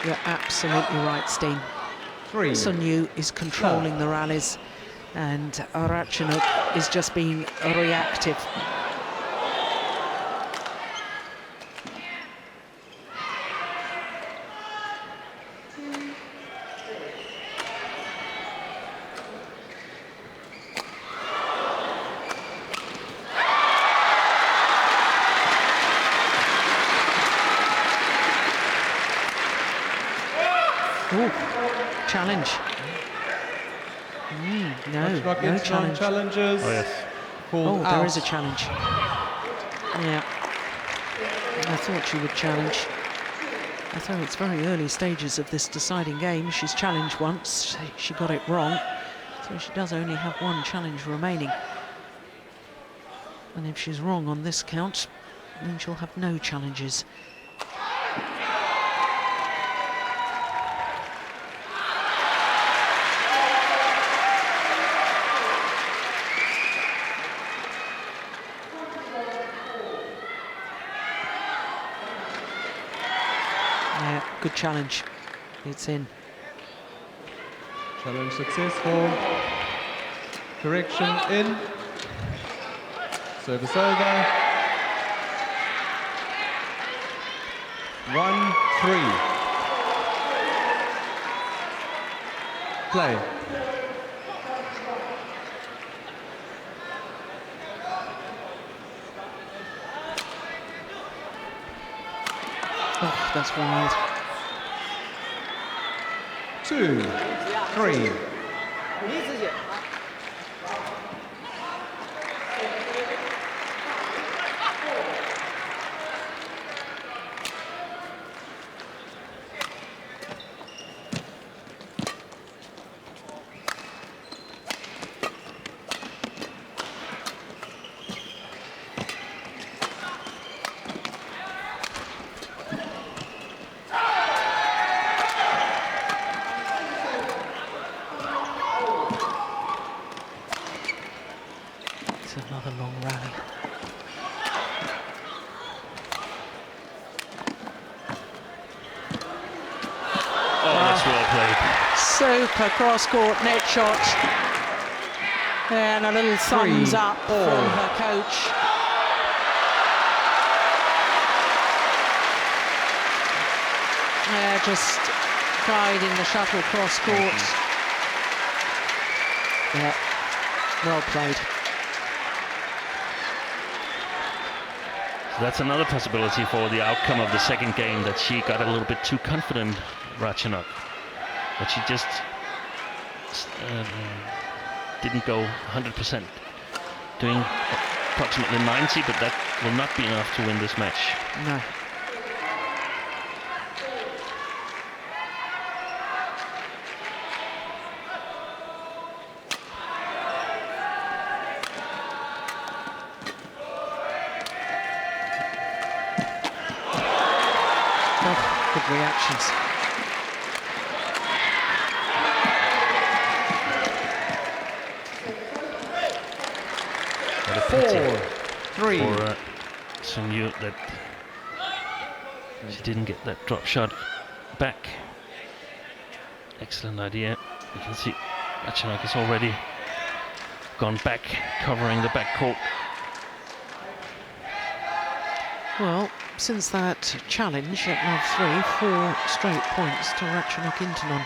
You're absolutely right, Steen. Sun Yu is controlling the rallies, and Ratchanok is just being reactive. Ooh, challenge. No challenge. Challenges. Oh, yes. Oh, there is a challenge. Yeah. I thought she would challenge. I thought it's very early stages of this deciding game. She's challenged once. She got it wrong. So she does only have one challenge remaining. And if she's wrong on this count, It means she'll have no challenges. Yeah, good challenge. It's in. Challenge successful. Correction in. Service over. 1-3. Play. Oh, that's wild. 2-3. 鼓励自己。 It's another long rally. Oh, that's well played. Super cross-court net shot. And a little thumbs up from her coach. Just guiding the shuttle cross-court. Yeah, well played. So that's another possibility for the outcome of the second game, that she got a little bit too confident, Ratchanok. That she just didn't go 100%. Doing approximately 90, but that will not be enough to win this match. No. Good reactions. What a pity 4-3. for Sun Yu that she didn't get that drop shot back. Excellent idea. You can see Ratchanok has already gone back, covering the back court. Well, since that challenge at love 3, 4 straight points to Ratchanok Intanon.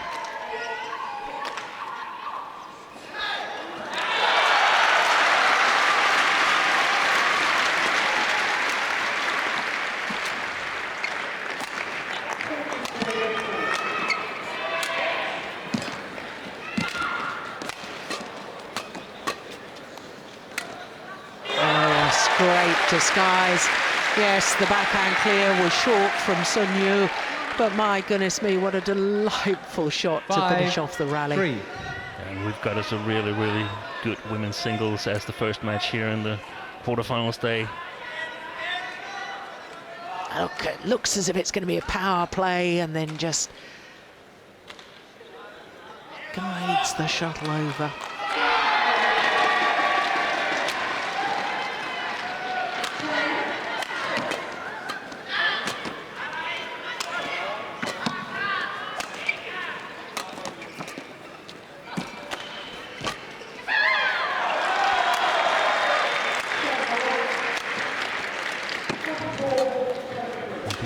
Oh, that's great disguise. Yes, the backhand clear was short from Sun Yu, but my goodness me, what a delightful shot to finish off the rally. 5-3. And we've got us a really, really good women's singles as the first match here in the quarterfinals day. Okay, looks as if it's going to be a power play, and then just guides the shuttle over.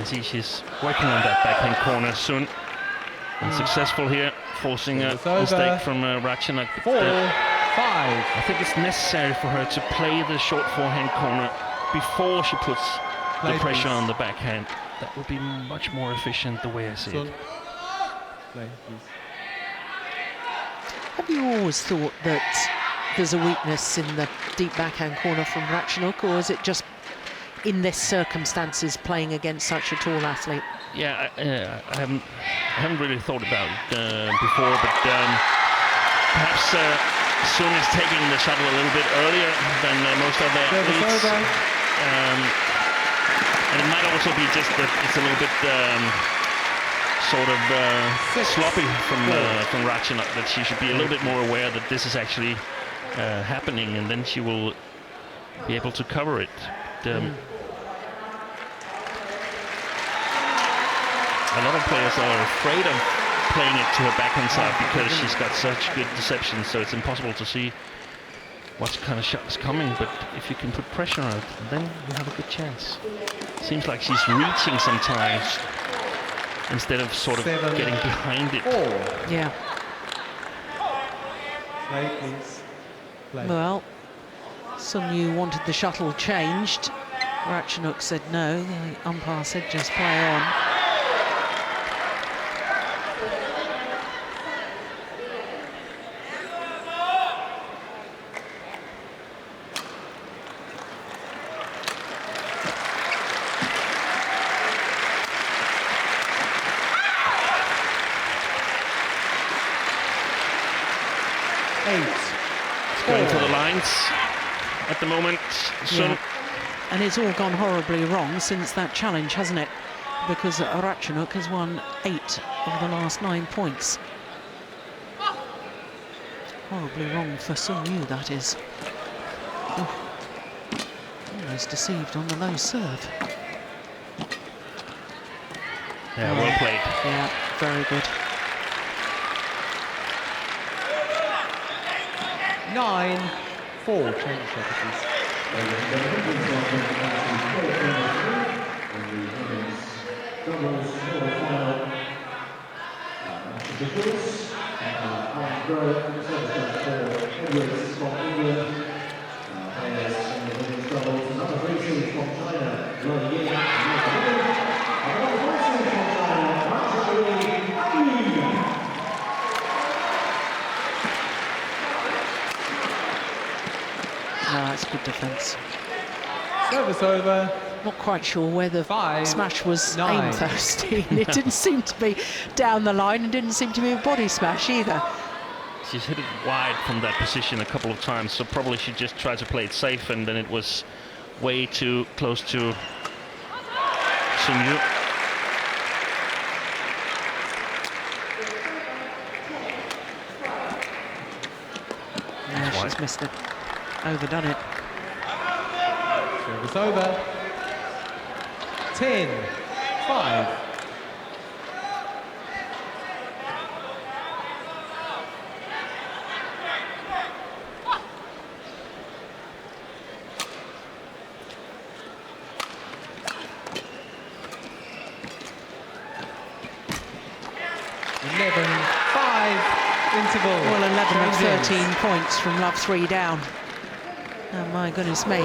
See, she's working on that backhand corner soon, and successful here, forcing a It's over. mistake from Ratchanok. 4-5. I think it's necessary for her to play the short forehand corner before she puts Play, the pressure please. on the backhand. That would be much more efficient, the way I see Sun. it. Play, please. Have you always thought that there's a weakness in the deep backhand corner from Ratchanok, or is it just in this circumstances playing against such a tall athlete? Yeah, I haven't really thought about it before, but perhaps Sun is taking the shuttle a little bit earlier than most of the Service athletes. over. And it might also be just that it's a little bit sort of sloppy from Ratchanok, that she should be a little bit more aware that this is actually happening, and then she will be able to cover it. But, a lot of players are afraid of playing it to her backhand side because she's got such good deception, so it's impossible to see what kind of shot is coming. But if you can put pressure on it, then you have a good chance. Seems like she's reaching sometimes instead of sort of getting behind it. Yeah. Play, please. Play. Well, Sun Yu wanted the shuttle changed. Ratchanok said no. The umpire said just play on. Going for the lines at the moment. Yeah. And it's all gone horribly wrong since that challenge, hasn't it? Because Ratchanok has won 8 of the last 9 points. Horribly wrong for Sun Yu, that is. Oh. Almost deceived on the low serve. Yeah, well played. Yeah, very good. 9-4. Change strategies. Doubles quarter-final. Individuals. Heavyweights from England. Players in the women's doubles. Number 3 seed from China, Yonex. And number 4 seed from China, Ratchanok Intanon. No, that's good defence. Service over. Not quite sure where the 5, smash was 9. aim-thirsty. It didn't seem to be down the line and didn't seem to be a body smash either. She's hit it wide from that position a couple of times, so probably she just tried to play it safe, and then it was way too close to Sun Yu. Yeah, she's missed it. Overdone it. Service over. 10-5. Interval. Well, 11 of Changes. 13 points from love 3 down. Oh, my goodness me.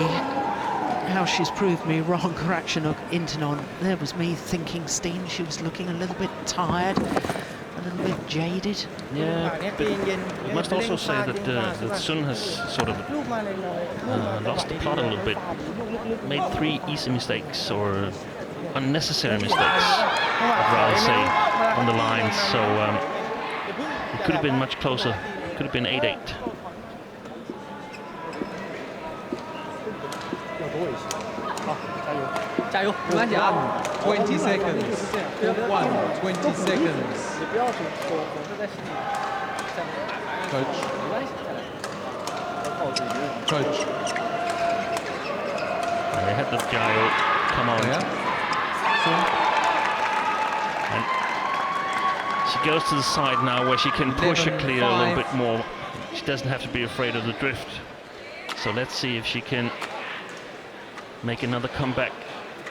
How she's proved me wrong, Ratchanok Intanon. There was me thinking, Steen, she was looking a little bit tired, a little bit jaded. Yeah, but you must also say that Sun has sort of lost the plot a little bit. Made 3 easy mistakes, or unnecessary mistakes, I'd rather say, on the line. So it could have been much closer. Could have been 8-8. Ja油, 没关系啊。 20 seconds. 20 seconds. 你不要总是在心里在那 Coach. 没关系，再来。要靠自己。 Coach. And they had the gyro come on. Yeah. And she goes to the side now where she can push her clear a little bit more. She doesn't have to be afraid of the drift. So let's see if she can make another comeback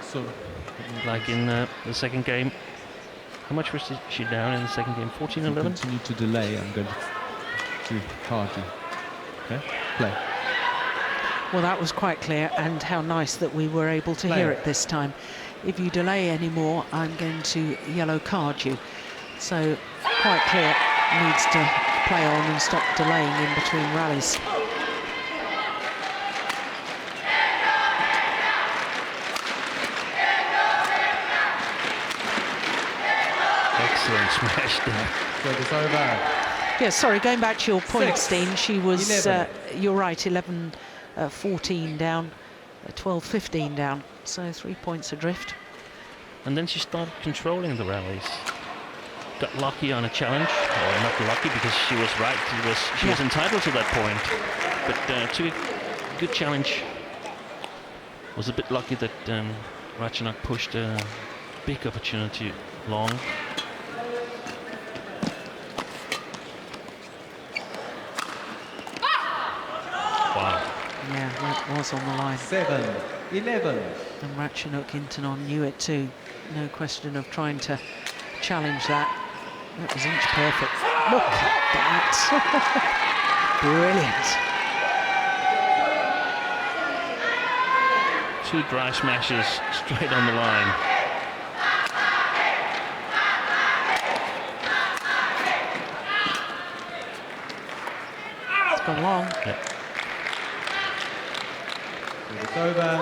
So, like in the second game. How much was she down in the second game? 14-11? continue to delay. I'm going to card you. Okay? Play. Well, that was quite clear, and how nice that we were able to hear it this time. If you delay anymore, I'm going to yellow card you. So, quite clear, needs to play on and stop delaying in between rallies. Excellent smash there. So it's over. Yeah, sorry, going back to your point, 6, Steen, she was, 11. you're right, 11, 14 down. They're 12-15 down, so 3 points adrift. And then she started controlling the rallies. Got lucky on a challenge, or not lucky because she was right. She was entitled to that point, but took a good challenge. Was a bit lucky that Ratchanok pushed a big opportunity long. Wow. Yeah, that was on the line. 7-11. And Ratchanok Intanon knew it too. No question of trying to challenge that. That was inch perfect. Look at that. Brilliant. 2 dry smashes straight on the line. It's gone long. Yeah. It's over.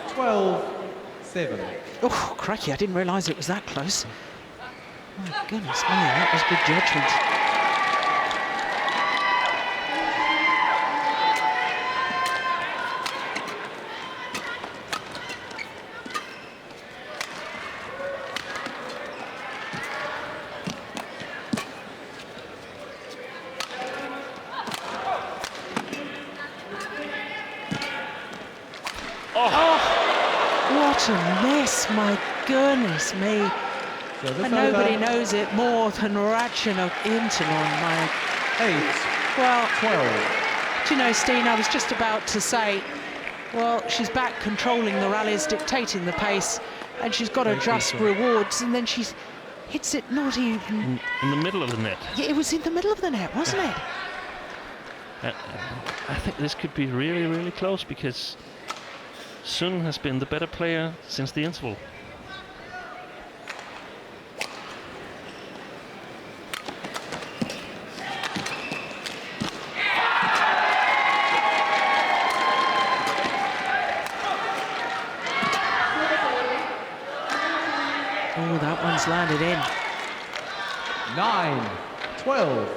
12-7. Oh, crikey, I didn't realise it was that close. My goodness me, that was good judgment. What a mess, my goodness me. So this And nobody over. knows it more than Ratchanok Intanon, my... 8-12. Well, do you know, Steen, I was just about to say, well, she's back controlling the rallies, dictating the pace, and she's got her just rewards, and then she hits it not even... In the middle of the net. Yeah, it was in the middle of the net, wasn't it? I think this could be really, really close because Sun has been the better player since the interval. Oh, that one's landed in. 9-12.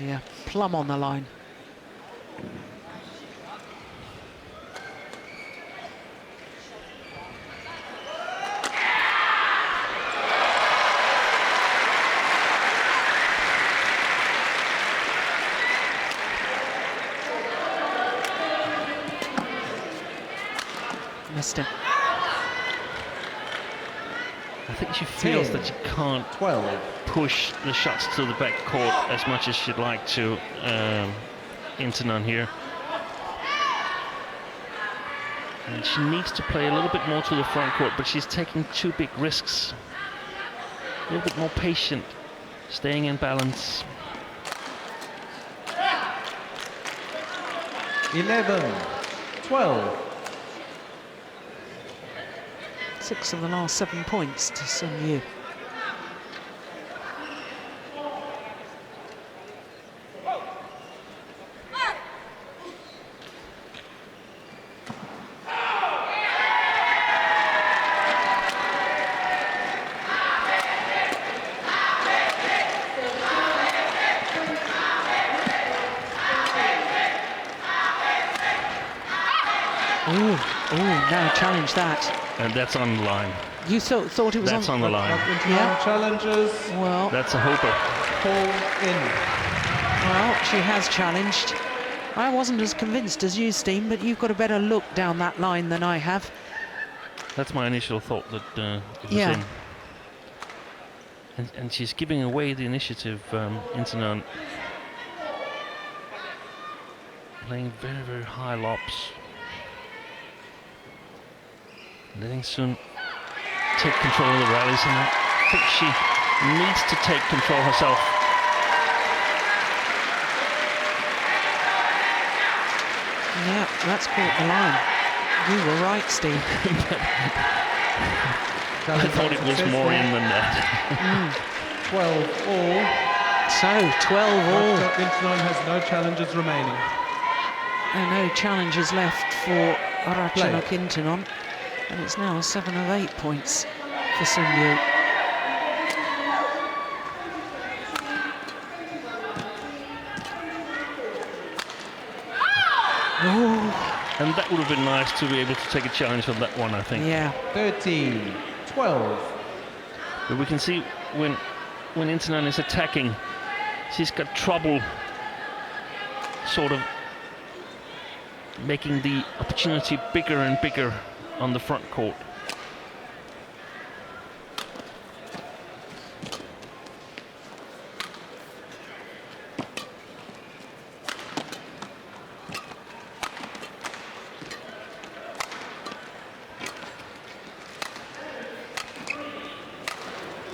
Yeah, plumb on the line. Missed it. I think she feels that she can't 12. push the shots to the back court as much as she'd like to. Intanon here. And she needs to play a little bit more to the front court, but she's taking 2 big risks. A little bit more patient, staying in balance. 11-12. 6 of the last 7 points to Sun Yu. Oh, no, challenge that. And that's on the line. You thought it was That's on the line. Yeah. Challenges. Well, That's a hoper. Call in. well, she has challenged. I wasn't as convinced as you, Steen, but you've got a better look down that line than I have. That's my initial thought, that it was Yeah. in. And she's giving away the initiative, Intanon. Playing very, very high lobs. Letting Sun take control of the rallies, and I think she needs to take control herself. Yeah, that's caught the line. You were right, Steve. I thought it was more in than that. 12-all. So, 12 all. Intanon has no challenges remaining. And no challenges left for Ratchanok Intanon. And it's now 7 of 8 points for Sun Yu. And that would have been nice to be able to take a challenge on that one, I think. Yeah. 13-12. But we can see when Intanon is attacking, she's got trouble sort of making the opportunity bigger and bigger on the front court.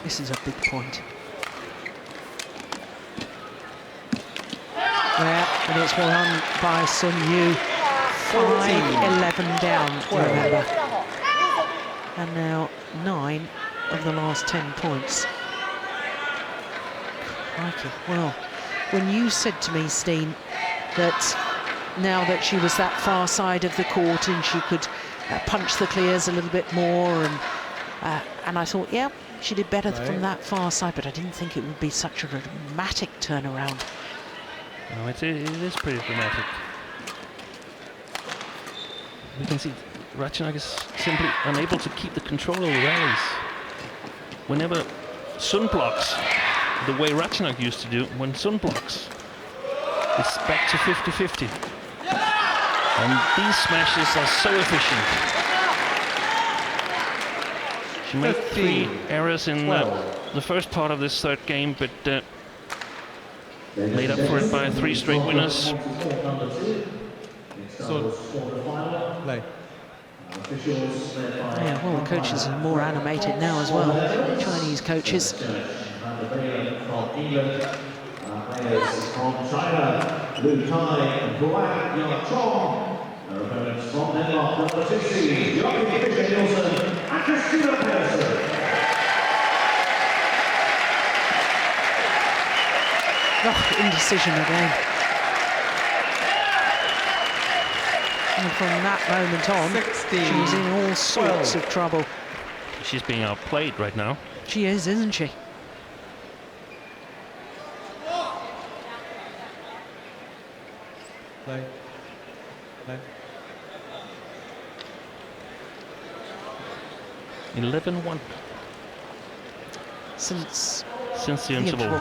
This is a big point. Yeah, and it's won by Sun Yu. 5-11 down, remember. And now 9 of the last 10 points. Crikey. Well, when you said to me, Steen, that now that she was that far side of the court and she could punch the clears a little bit more, and I thought, yeah, she did better from that far side, but I didn't think it would be such a dramatic turnaround. No, it is pretty dramatic. We can see Ratchanok is simply unable to keep the control of the rallies. Whenever Sun blocks, the way Ratchanok used to do, when Sun blocks, it's back to 50-50. And these smashes are so efficient. She made 3 errors in the first part of this third game, but made up for it by 3 straight winners. So, play. Yeah, well, the coaches are more animated now as well. Chinese coaches. From England, players from China, Lu Tai and Guan Yongchong. Their opponents from Denmark, number 60, Joachim Fischer-Nielsen and Christina Pedersen. Oh, indecision again. And from that moment on, 16, she was in all sorts of trouble. She's being outplayed right now. She is, isn't she? Play. Play. 11-1 Since since the interval.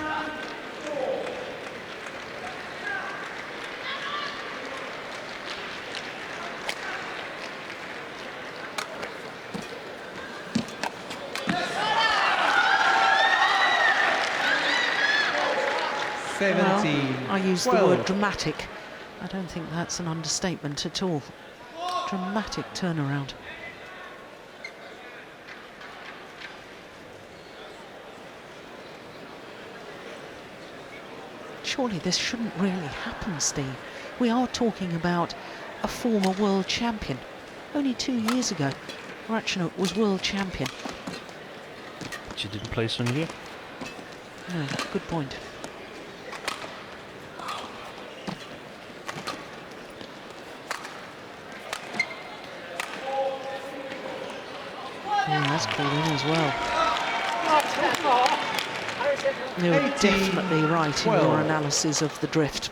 17. I used the 12. word dramatic. I don't think that's an understatement at all. Dramatic turnaround. Surely this shouldn't really happen, Steve. We are talking about a former world champion. Only 2 years ago, Ratchanok was world champion. She didn't play Sun Yu. No, good point. Yeah, that's called in as well. You're 18, definitely right in your 12. analysis of the drift.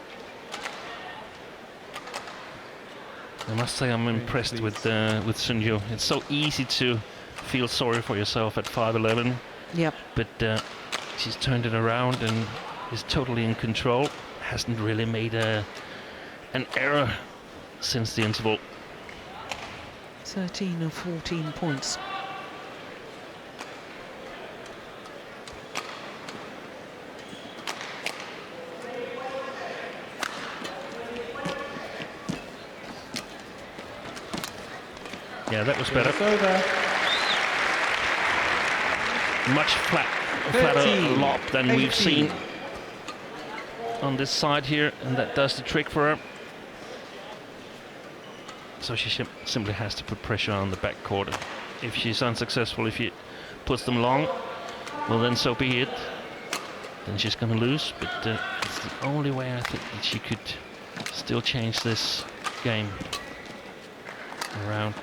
I must say I'm impressed with Sun Yu. It's so easy to feel sorry for yourself at 5'11", Yep. but she's turned it around and is totally in control. Hasn't really made an error since the interval. 13 of 14 points. Yeah, that was better. It's over. Much flatter 13, lob than we've 18. seen on this side here, and that does the trick for her. So she simply has to put pressure on the backcourt. If she's unsuccessful, if she puts them long, well then so be it. Then she's going to lose, but it's the only way I think that she could still change this game around.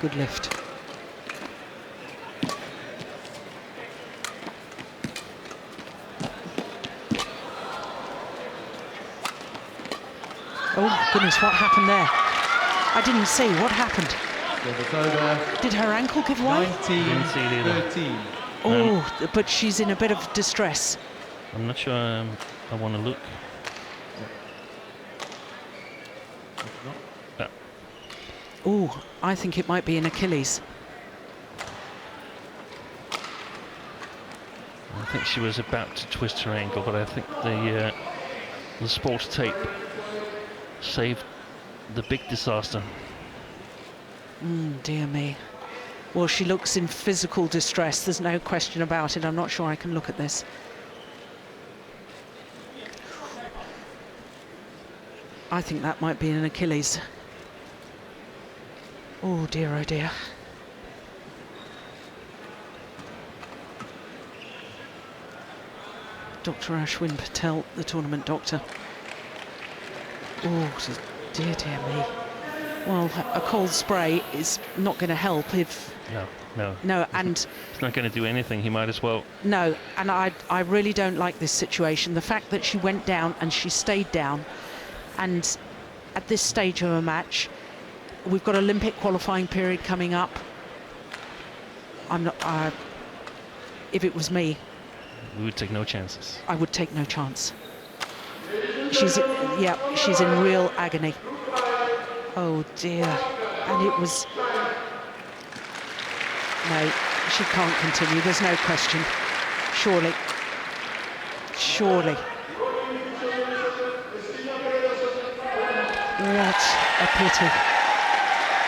Good lift. Oh, goodness, what happened there? I didn't see. What happened? It's over. Did her ankle give way? 19-13. Oh, but she's in a bit of distress. I'm not sure I want to look. Yeah. Oh, I think it might be an Achilles. I think she was about to twist her ankle, but I think the sports tape saved the big disaster. Dear me. Well, she looks in physical distress. There's no question about it. I'm not sure I can look at this. I think that might be an Achilles. Oh dear, oh dear. Dr. Ashwin Patel, the tournament doctor. Oh dear, dear me. Well, a cold spray is not going to help if... No, and... It's not going to do anything, he might as well... No, and I really don't like this situation. The fact that she went down and she stayed down, and at this stage of a match, we've got Olympic qualifying period coming up. I'm not... if it was me... We would take no chances. I would take no chance. She's in real agony. Oh dear. And it was... No, she can't continue. There's no question. Surely. Surely. What a pity.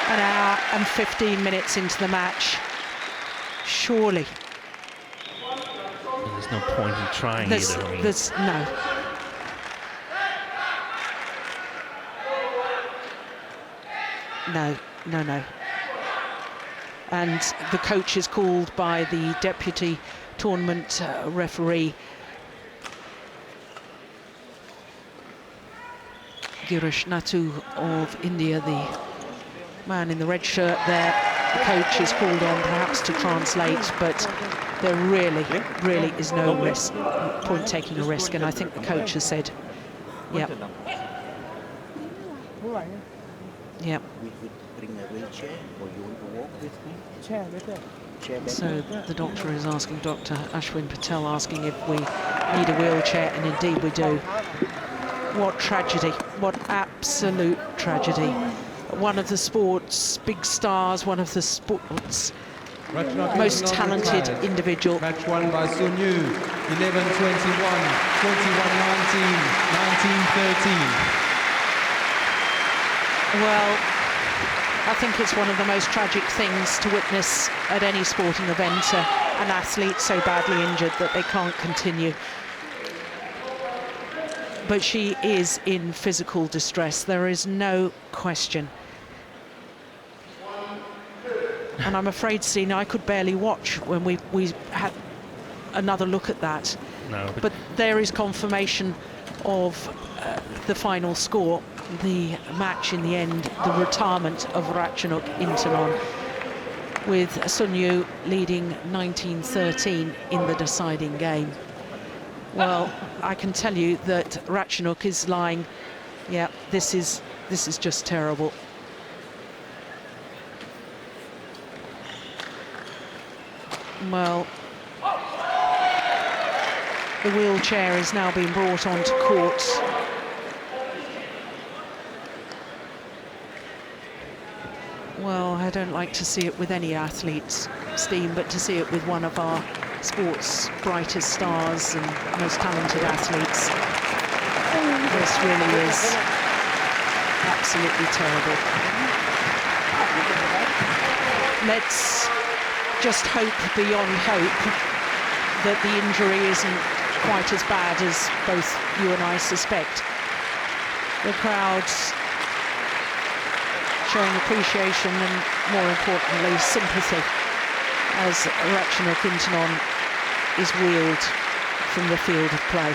An hour and 15 minutes into the match. Surely. There's no point in trying either. I mean. There's no. No. And the coach is called by the deputy tournament referee, Girish Natu of India, the man in the red shirt there. The coach is called on perhaps to translate, but there really is no risk, point taking a risk, and I think the coach has said, yep. Yep. We could bring a wheelchair, or you want to walk with me? Chair, right there. Chair back So there. the doctor is asking, Dr. Ashwin Patel asking if we need a wheelchair, and indeed we do. What tragedy, what absolute tragedy. One of the sport's big stars, one of the sport's Ratchanok most Intanon talented retired. individual. Match won by Sun Yu, 11-21, 21-19, 19-13. Well, I think it's one of the most tragic things to witness at any sporting event, an athlete so badly injured that they can't continue. But she is in physical distress, there is no question. And I'm afraid, Stina, I could barely watch when we had another look at that. No, But there is confirmation of the final score, the match in the end, the retirement of Ratchanok Intanon, with Sun Yu leading 19-13 in the deciding game. Well, I can tell you that Ratchanok is lying. Yeah, this is just terrible. Well, the wheelchair is now being brought onto court. Well, I don't like to see it with any athlete's steam, but to see it with one of our sport's brightest stars and most talented athletes. This really is absolutely terrible. Let's just hope beyond hope that the injury isn't quite as bad as both you and I suspect. The crowd's showing appreciation and, more importantly, sympathy as Ratchanok Intanon is wheeled from the field of play.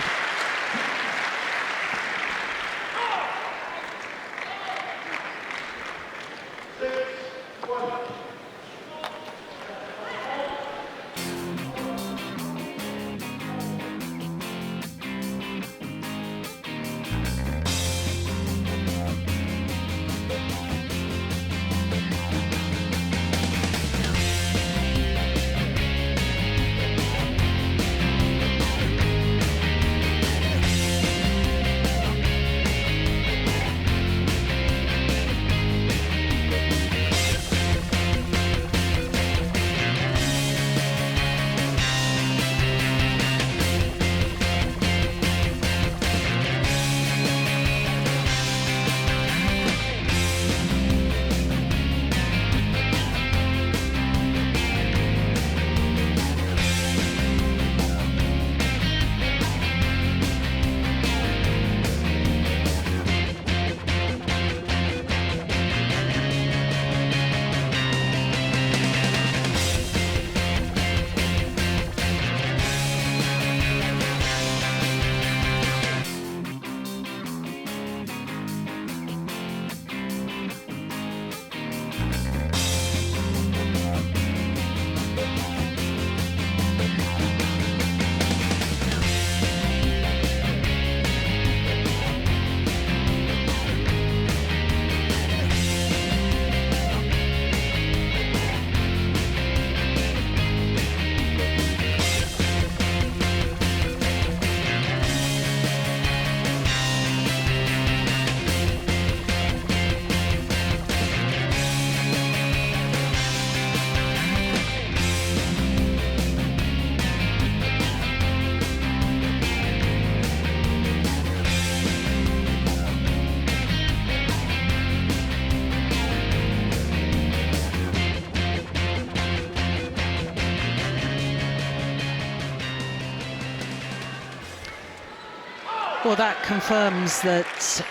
Well, that confirms that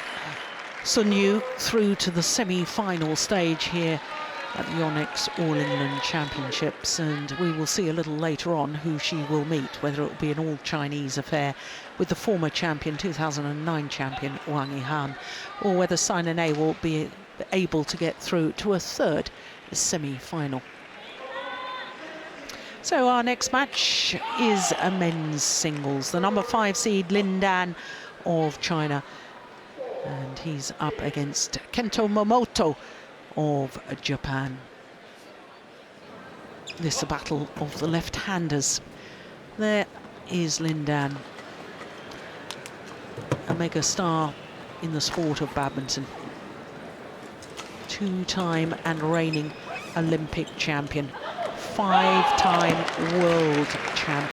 Sun Yu through to the semi-final stage here at the Yonex All England Championships, and we will see a little later on who she will meet, whether it will be an all-Chinese affair with the former champion, 2009 champion Wang Yihan, or whether Sainanei will be able to get through to a third semi-final. So our next match is a men's singles. The number 5 seed Lin Dan of China, and he's up against Kento Momoto of Japan. This is a battle of the left-handers. There is Lin Dan, a mega star in the sport of badminton. 2-time and reigning Olympic champion, 5-time world champion.